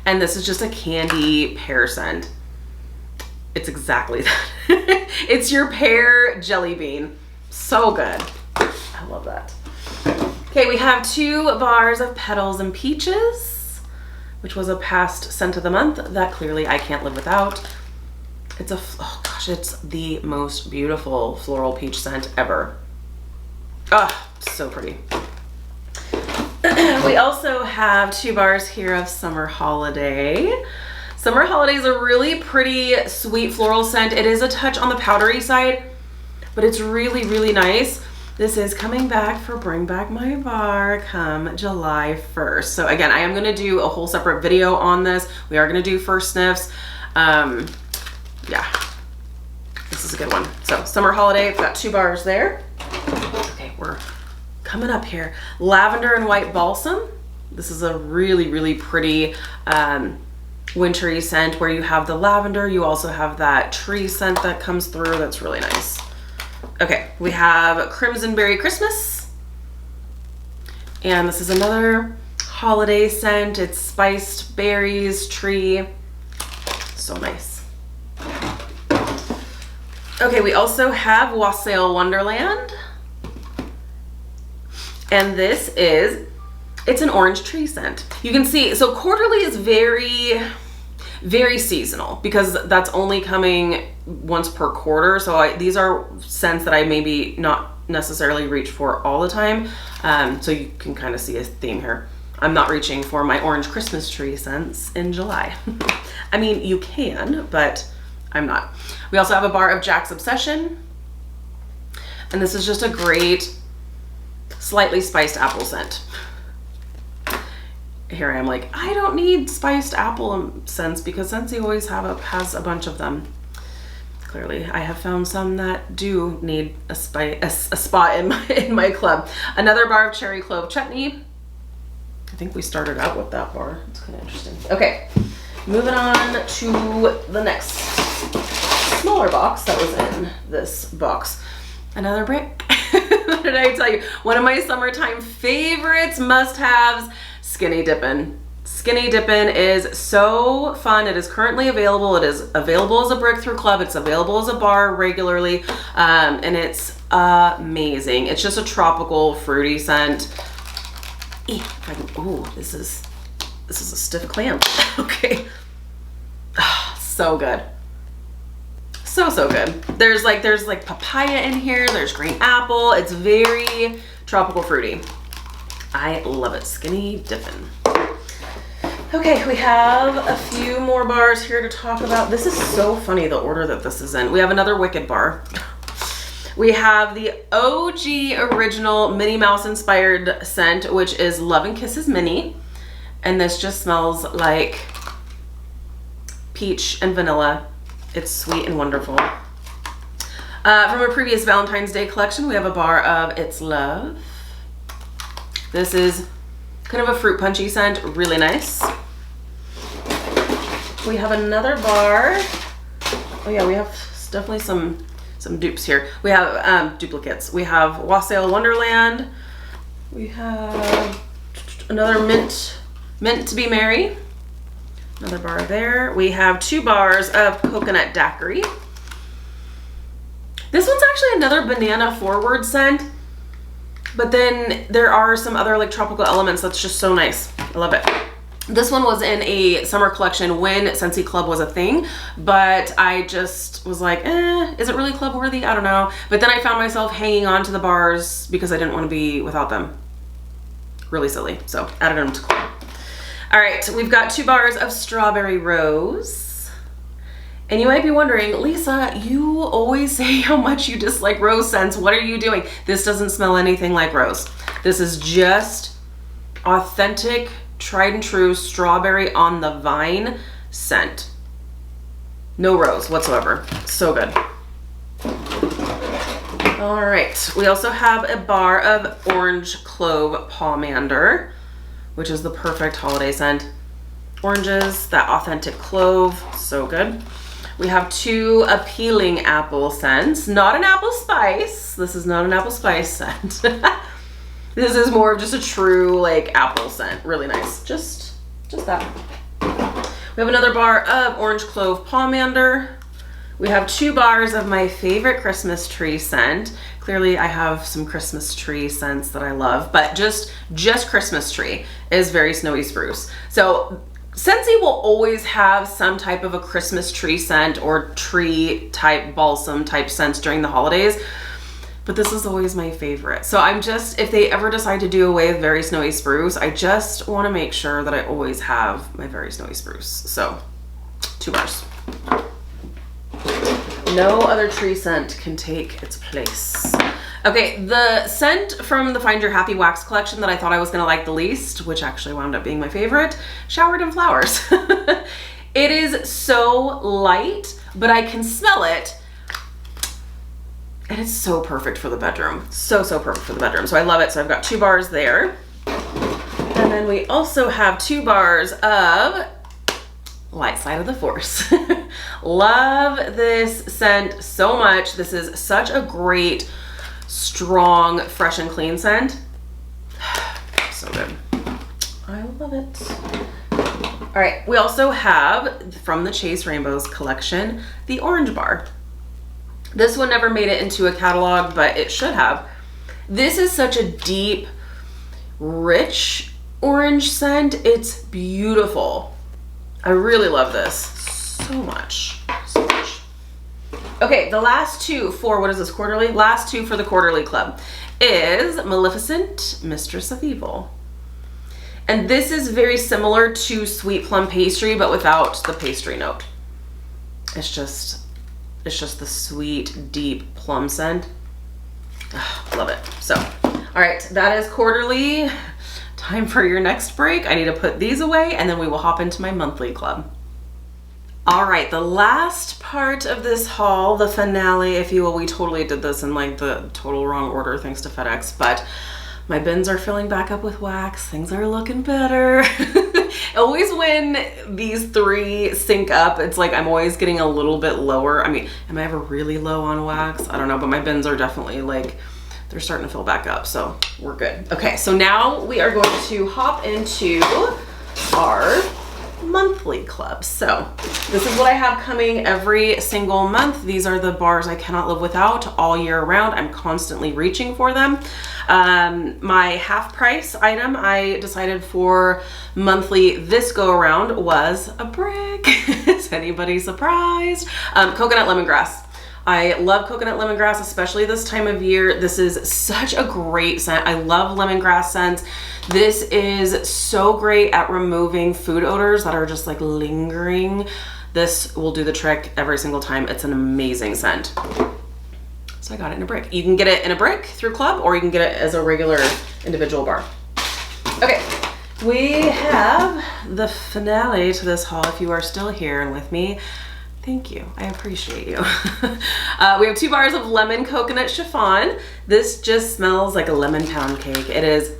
and this is just a candy pear scent. It's exactly that. It's your pear jelly bean. So good. I love that. Okay, we have 2 bars of Petals and Peaches, which was a past scent of the month that clearly I can't live without. It's a gosh, it's the most beautiful floral peach scent ever. Ah, so pretty. We also have 2 bars here of Summer Holiday. Summer Holiday is a really pretty sweet floral scent. It is a touch on the powdery side, but it's really, really nice. This is coming back for Bring Back My Bar come July 1st. So again, I am gonna do a whole separate video on this. We are gonna do first sniffs. Yeah, this is a good one. So Summer Holiday, I've got 2 bars there. Okay, we're coming up here. Lavender and White Balsam. This is a really, really pretty wintry scent where you have the lavender, you also have that tree scent that comes through. That's really nice. Okay, we have Crimson Berry Christmas. And this is another holiday scent. It's spiced berries, tree. So nice. Okay, we also have Wassail Wonderland. And this is, it's an orange tree scent. You can see, so Quarterly is very, very seasonal because that's only coming once per quarter. So these are scents that I maybe not necessarily reach for all the time. So you can kind of see a theme here. I'm not reaching for my orange Christmas tree scents in July. I mean, you can, but I'm not. We also have a bar of Jack's Obsession. And this is just a great, slightly spiced apple scent. Here I am like, I don't need spiced apple scents because Scentsy always has a bunch of them. Clearly, I have found some that do need a spot in my club. Another bar of Cherry Clove Chutney. I think we started out with that bar. It's kind of interesting. Okay, moving on to the next smaller box that was in this box. Another brick. What did I tell you? One of my summertime favorites, must-haves, Skinny Dippin'. Skinny Dippin' is so fun. It is currently available. It is available as a brick through club. It's available as a bar regularly, and it's amazing. It's just a tropical fruity scent. Oh, this is a stiff clam. Okay. So good. So good. There's like papaya in here. There's green apple. It's very tropical fruity. I love it. Skinny Dippin'. Okay, we have a few more bars here to talk about. This is so funny, the order that this is in. We have another Wicked bar. We have the OG original Minnie Mouse inspired scent, which is Love and Kisses Minnie. And this just smells like peach and vanilla. It's sweet and wonderful. From a previous Valentine's Day collection, we have a bar of It's Love. This is kind of a fruit punchy scent, really nice. We have another bar. Oh yeah, we have definitely some dupes here. We have duplicates. We have Wassail Wonderland. We have another Mint to Be Merry. Another bar there. We have 2 bars of Coconut Daiquiri. This one's actually another banana forward scent, but then there are some other like tropical elements that's just so nice. I love it. This one was in a summer collection when Scentsy Club was a thing, but I just was like, is it really club worthy? I don't know. But then I found myself hanging on to the bars because I didn't want to be without them. Really silly. So added them to club. All right, we've got 2 bars of Strawberry Rose. And you might be wondering, Lisa, you always say how much you dislike rose scents. What are you doing? This doesn't smell anything like rose. This is just authentic, tried and true strawberry on the vine scent. No rose whatsoever. So good. All right, we also have a bar of Orange Clove Pomander, which is the perfect holiday scent. Oranges, that authentic clove, so good. We have 2 appealing apple scents. Not an apple spice. This is not an apple spice scent. This is more of just a true like apple scent. Really nice. Just that. We have another bar of Orange Clove Pomander. We have 2 bars of my favorite Christmas tree scent. Clearly I have some Christmas tree scents that I love, but just Christmas tree is very Snowy Spruce. So Scentsy will always have some type of a Christmas tree scent or tree type balsam type scents during the holidays, but this is always my favorite. So I'm just, if they ever decide to do away with Very Snowy Spruce, I just want to make sure that I always have my Very Snowy Spruce. So 2 bars. No other tree scent can take its place. Okay, the scent from the Find Your Happy Wax collection that I thought I was gonna like the least, which actually wound up being my favorite, Showered in Flowers. It is so light, but I can smell it, and it's so perfect for the bedroom. So perfect for the bedroom. So I love it. So I've got 2 bars there. And then we also have 2 bars of Light Side of the Force. Love this scent so much. This is such a great, strong, fresh and clean scent. So good. I love it. All right, we also have from the Chase Rainbows collection, the Orange Bar. This one never made it into a catalog, but it should have. This is such a deep, rich orange scent. It's beautiful. I really love this so much, so much. Okay, the last 2 for, what is this, quarterly? Last 2 for the quarterly club is Maleficent, Mistress of Evil. And this is very similar to Sweet Plum Pastry, but without the pastry note. It's just the sweet, deep plum scent. Ugh, love it. So, all right, that is quarterly. Time for your next break. I need to put these away, and then we will hop into my monthly club. All right, the last part of this haul, the finale, if you will. We totally did this in like the total wrong order thanks to FedEx, but my bins are filling back up with wax. Things are looking better. Always when these 3 sync up, it's like I'm always getting a little bit lower. I mean, am I ever really low on wax? I don't know, but my bins are definitely like, they're starting to fill back up, so we're good. Okay, so now we are going to hop into our monthly club. So this is what I have coming every single month. These are the bars I cannot live without all year round. I'm constantly reaching for them. My half price item I decided for monthly this go around was a brick. Is anybody surprised? Coconut lemongrass. I love coconut lemongrass, especially this time of year. This is such a great scent. I love lemongrass scents. This is so great at removing food odors that are just like lingering. This will do the trick every single time. It's an amazing scent. So I got it in a brick. You can get it in a brick through Club, or you can get it as a regular individual bar. Okay, we have the finale to this haul. If you are still here and with me, thank you. I appreciate you. We have 2 bars of lemon coconut chiffon. This just smells like a lemon pound cake. It is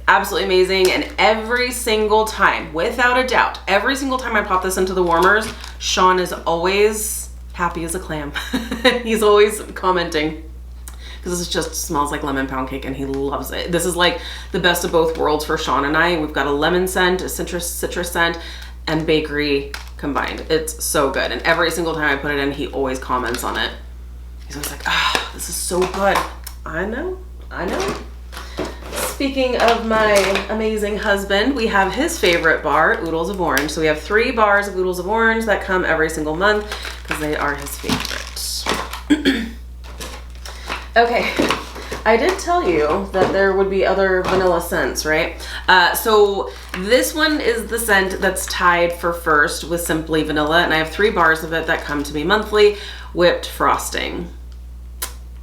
absolutely amazing, and every single time, without a doubt, every single time I pop this into the warmers, Sean is always happy as a clam. He's always commenting because this just smells like lemon pound cake and he loves it. This is like the best of both worlds for Sean and I. We've got a lemon scent, a citrus scent, and bakery combined. It's so good, and every single time I put it in, he always comments on it. He's always like, ah, this is so good. I know. Speaking of my amazing husband, we have his favorite bar, Oodles of Orange. So we have 3 bars of Oodles of Orange that come every single month because they are his favorite. Okay, I did tell you that there would be other vanilla scents, right? So this one is the scent that's tied for first with Simply Vanilla, and I have 3 bars of it that come to me monthly, Whipped Frosting.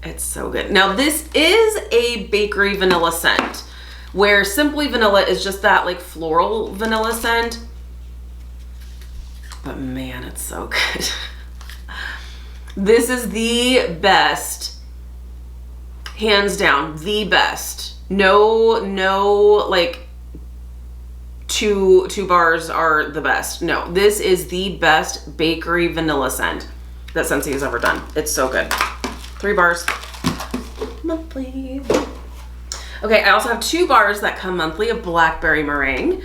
It's so good. Now this is a bakery vanilla scent, where Simply Vanilla is just that like floral vanilla scent. But man, it's so good. This is the best, hands down, the best. No, like two bars are the best. No, this is the best bakery vanilla scent that Scentsy has ever done. It's so good. 3 bars monthly. Okay, I also have 2 bars that come monthly of Blackberry Meringue.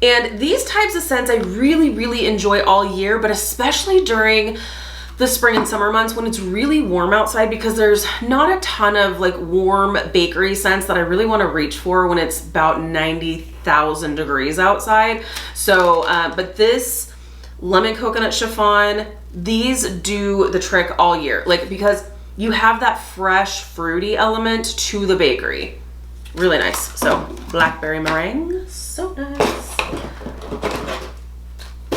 And these types of scents I really enjoy all year, but especially during the spring and summer months when it's really warm outside, because there's not a ton of like warm bakery scents that I really want to reach for when it's about 90,000 degrees outside. So, but this lemon coconut chiffon, these do the trick all year, like, because you have that fresh fruity element to the bakery. Really nice. So blackberry meringue, so nice.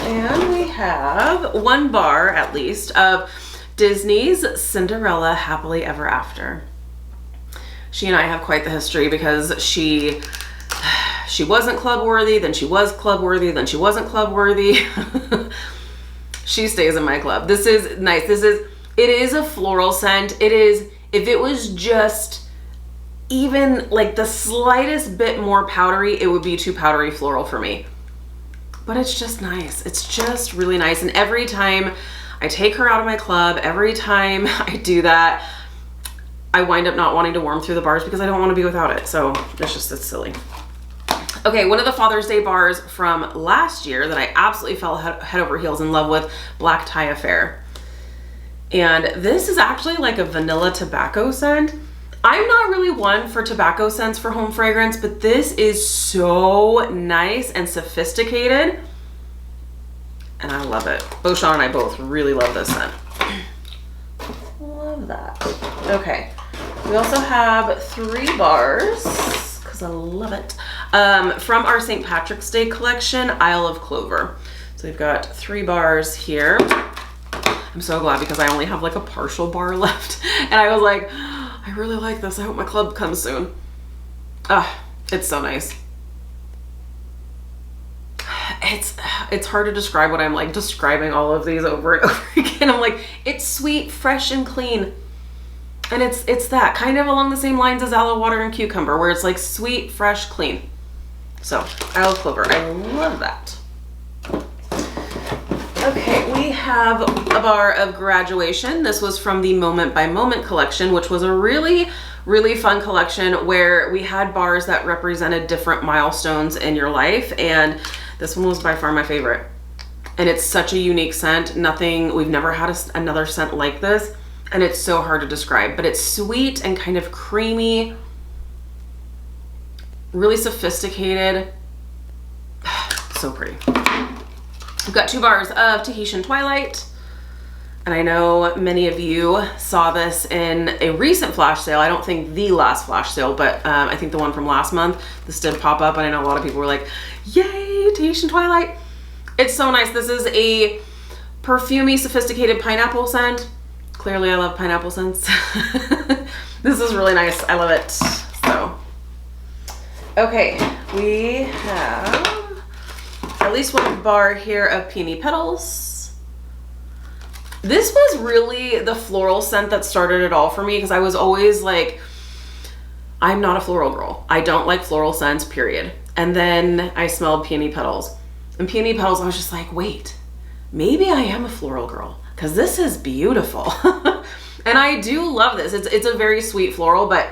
And we have 1 bar at least of Disney's Cinderella Happily Ever After. She and I have quite the history, because she wasn't club worthy, then she was club worthy, then she wasn't club worthy. She stays in my club. This is nice. It is a floral scent. It is, if it was just even like the slightest bit more powdery, it would be too powdery floral for me. But it's just nice. It's just really nice. And every time I take her out of my club, every time I do that, I wind up not wanting to warm through the bars because I don't want to be without it. So it's silly. Okay, one of the Father's Day bars from last year that I absolutely fell head over heels in love with, Black Tie Affair. And this is actually like a vanilla tobacco scent. I'm not really one for tobacco scents for home fragrance, but this is so nice and sophisticated, and I love it. Both Sean and I both really love this scent. Love that. Okay, we also have 3 bars, because I love it, from our St. Patrick's Day collection, Isle of Clover. So we've got 3 bars here. I'm so glad, because I only have like a partial bar left, and I was like, I really like this. I hope my club comes soon. Ah, it's so nice. It's hard to describe what I'm like describing all of these over and over again. I'm like, it's sweet, fresh, and clean. And it's that kind of along the same lines as aloe water and cucumber, where it's like sweet, fresh, clean. So, Isle of Clover, I love that. Okay, we have a bar of Graduation. This was from the Moment by Moment collection, which was a really, really fun collection where we had bars that represented different milestones in your life, and this one was by far my favorite. And it's such a unique scent. We've never had another scent like this, and it's so hard to describe, but it's sweet and kind of creamy, really sophisticated, so pretty. We've got 2 bars of Tahitian Twilight, and I know many of you saw this in a recent flash sale. I don't think the last flash sale, but I think the one from last month. This did pop up, and I know a lot of people were like, yay, Tahitian Twilight. It's so nice. This is a perfumey, sophisticated pineapple scent. Clearly I love pineapple scents. This is really nice. I love it. So, okay, we have at least 1 bar here of Peony Petals. This was really the floral scent that started it all for me, because I was always like, I'm not a floral girl. I don't like floral scents, period. And then I smelled Peony Petals. And Peony Petals, I was just like, wait, maybe I am a floral girl, because this is beautiful. And I do love this. It's a very sweet floral, but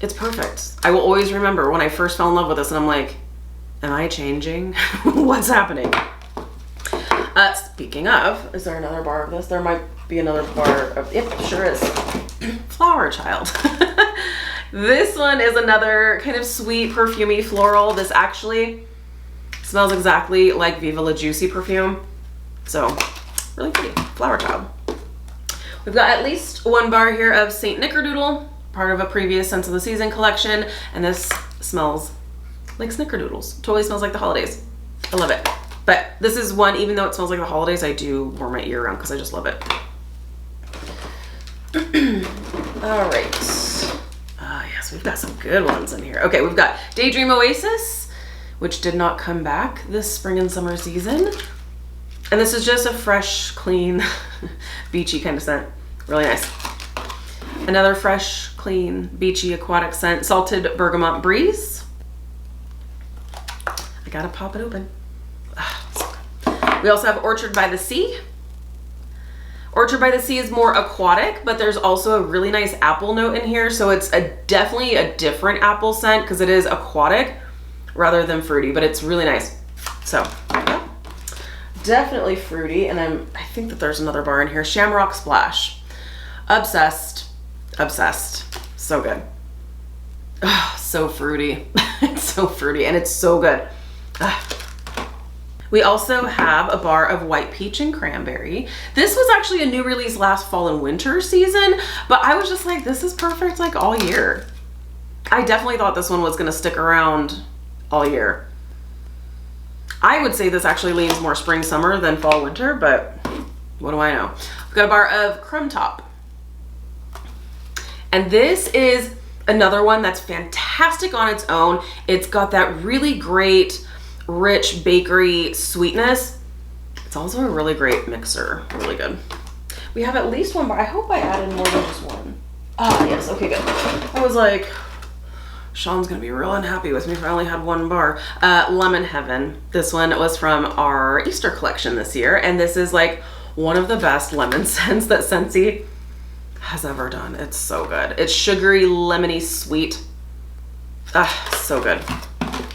it's perfect. I will always remember when I first fell in love with this, and I'm like, am I changing? What's happening? Speaking of, is there another bar of this? There might be another bar of, yep, sure is. Flower Child. This one is another kind of sweet, perfumey floral. This actually smells exactly like Viva La Juicy perfume. So, really pretty. Flower Child. We've got at least 1 bar here of Saint Nickerdoodle, part of a previous Scents of the Season collection, and this smells like snickerdoodles. Totally smells like the holidays. I love it. But this is one, even though it smells like the holidays, I do warm it year round because I just love it. All right. Yes, we've got some good ones in here. Okay, we've got Daydream Oasis, which did not come back this spring and summer season. And this is just a fresh, clean, beachy kind of scent. Really nice. Another fresh, clean, beachy, aquatic scent, Salted Bergamot Breeze. I gotta pop it open. We also have Orchard by the Sea. Orchard by the Sea is more aquatic, but there's also a really nice apple note in here. So it's definitely a different apple scent because it is aquatic rather than fruity, but it's really nice. So, definitely fruity, and I think that there's another bar in here. Shamrock Splash. Obsessed. Obsessed. So good. Oh, so fruity. It's so fruity, and it's so good. We also have a bar of white peach and cranberry. This was actually a new release last fall and winter season, but I was just like, this is perfect like all year. I definitely thought this one was gonna stick around all year. I would say this actually leans more spring, summer than fall, winter, but what do I know? We've got a bar of Crumb Top. And this is another one that's fantastic on its own. It's got that really great, rich bakery sweetness. It's also a really great mixer, really good. We have at least one bar. I hope I added more than just one. Ah, yes, okay, good. I was like, Sean's gonna be real unhappy with me if I only had one bar. Lemon Heaven. This one was from our Easter collection this year, and this is like one of the best lemon scents that Scentsy has ever done. It's so good. It's sugary, lemony, sweet. Ah, so good.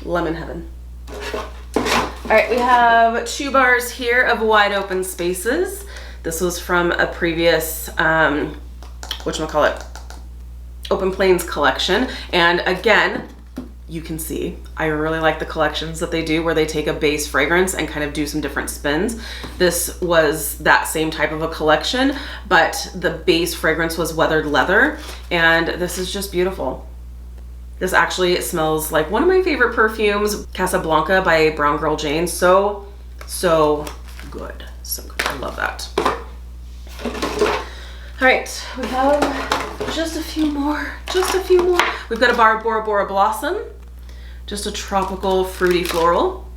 Lemon Heaven. All right, we have 2 bars here of Wide Open Spaces. This was from a previous, whatchamacallit, Open Plains collection. And again, you can see, I really like the collections that they do where they take a base fragrance and kind of do some different spins. This was that same type of a collection, but the base fragrance was Weathered Leather, and this is just beautiful. This actually smells like one of my favorite perfumes, Casablanca by Brown Girl Jane. So good. So good. I love that. All right, we have just a few more. We've got a bar of Bora Bora Blossom. Just a tropical, fruity floral.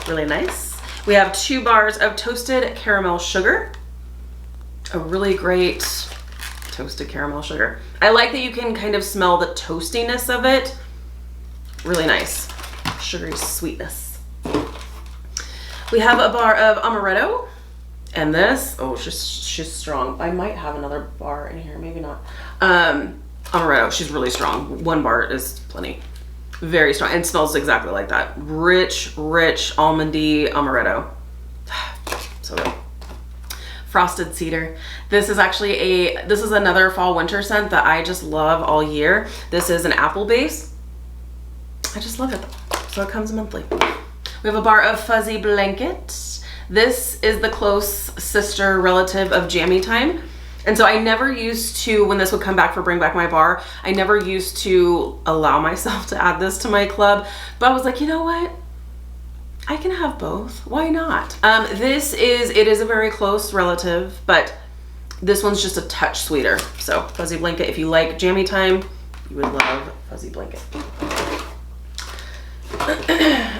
Really nice. We have 2 bars of Toasted Caramel Sugar. A really great toasted caramel sugar. I like that you can kind of smell the toastiness of it. Really nice. Sugary sweetness. We have a bar of Amaretto. And this, oh, she's strong. I might have another bar in here, maybe not. Amaretto, she's really strong. 1 bar is plenty. Very strong, and smells exactly like that. Rich, almondy Amaretto. So good. Frosted Cedar. This is actually this is another fall winter scent that I just love all year. This is an apple base. I just love it. So it comes monthly. We have a bar of Fuzzy Blanket. This is the close sister relative of Jammy Time. And so I never used to, when this would come back for Bring Back My Bar, I never used to allow myself to add this to my club. But I was like, you know what? I can have both. Why not? It is a very close relative, but this one's just a touch sweeter. So Fuzzy Blanket, if you like Jammy Time, you would love Fuzzy Blanket.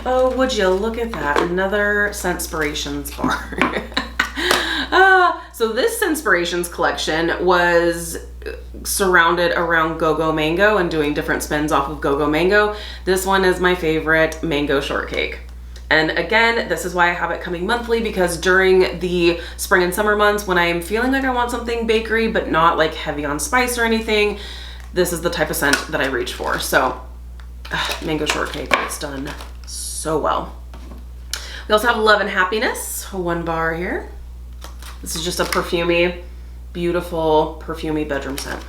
Oh, would you look at that? Another Scentspirations bar. So this Scentspirations collection was surrounded around Go-Go Mango and doing different spins off of Go-Go Mango. This one is my favorite, Mango Shortcake. And again, this is why I have it coming monthly, because during the spring and summer months when I'm feeling like I want something bakery but not like heavy on spice or anything, this is the type of scent that I reach for. So Mango Shortcake, it's done so well. We also have Love and Happiness, 1 bar here. This is just a perfumey, beautiful perfumey bedroom scent.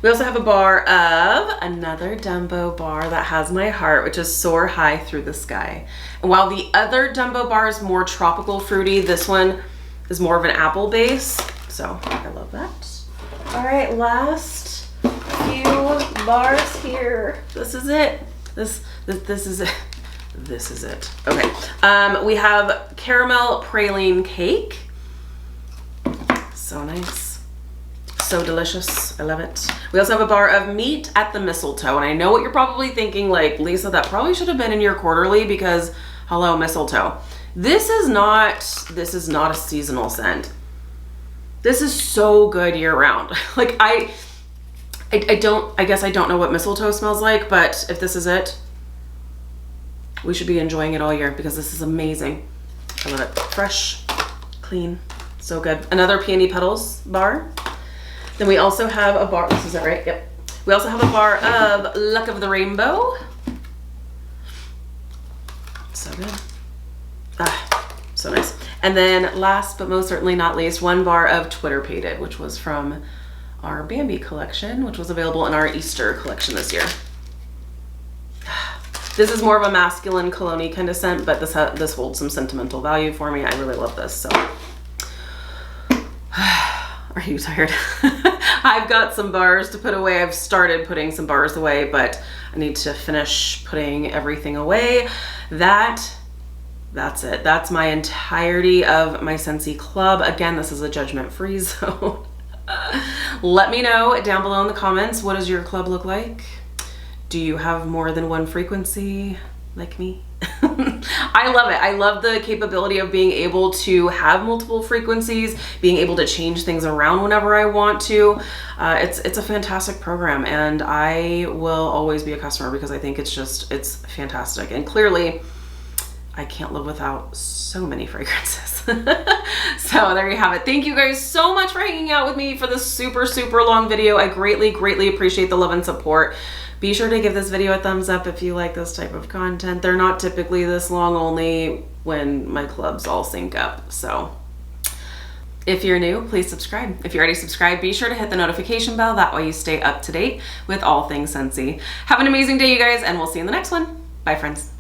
We also have a bar of another Dumbo bar that has my heart, which is Soar High Through the Sky. And while the other Dumbo bar is more tropical fruity, this one is more of an apple base. So I love that. All right, last few bars here. This is it. This is it. This is it. Okay. We have Caramel Praline Cake. So nice. So delicious. I love it. We also have a bar of Meat at the Mistletoe. And I know what you're probably thinking, like, Lisa, that probably should have been in your quarterly because, hello, mistletoe. This is not a seasonal scent. This is so good year round. Like, I guess I don't know what mistletoe smells like, but if this is it, we should be enjoying it all year because this is amazing. I love it. Fresh, clean, so good. Another Peony Petals bar. Then we also have a bar, this is it, right? Yep. We also have a bar of Luck of the Rainbow. So good. So nice. And then last but most certainly not least, 1 bar of Twitter Pated, which was from our Bambi collection, which was available in our Easter collection this year. This is more of a masculine cologne-y kind of scent, but this holds some sentimental value for me. I really love this, so. Are you tired? I've got some bars to put away. I've started putting some bars away, but I need to finish putting everything away. That's it. That's my entirety of my Scentsy Club. Again, this is a judgment-free zone. Let me know down below in the comments, what does your club look like? Do you have more than one frequency like me? I love it. I love the capability of being able to have multiple frequencies, being able to change things around whenever I want to. It's a fantastic program, and I will always be a customer because I think it's fantastic. And clearly, I can't live without so many fragrances. So there you have it. Thank you guys so much for hanging out with me for this super, super long video. I greatly, greatly appreciate the love and support. Be sure to give this video a thumbs up if you like this type of content. They're not typically this long, only when my clubs all sync up. So if you're new, please subscribe. If you're already subscribed, be sure to hit the notification bell. That way you stay up to date with all things Scentsy. Have an amazing day, you guys, and we'll see you in the next one. Bye, friends.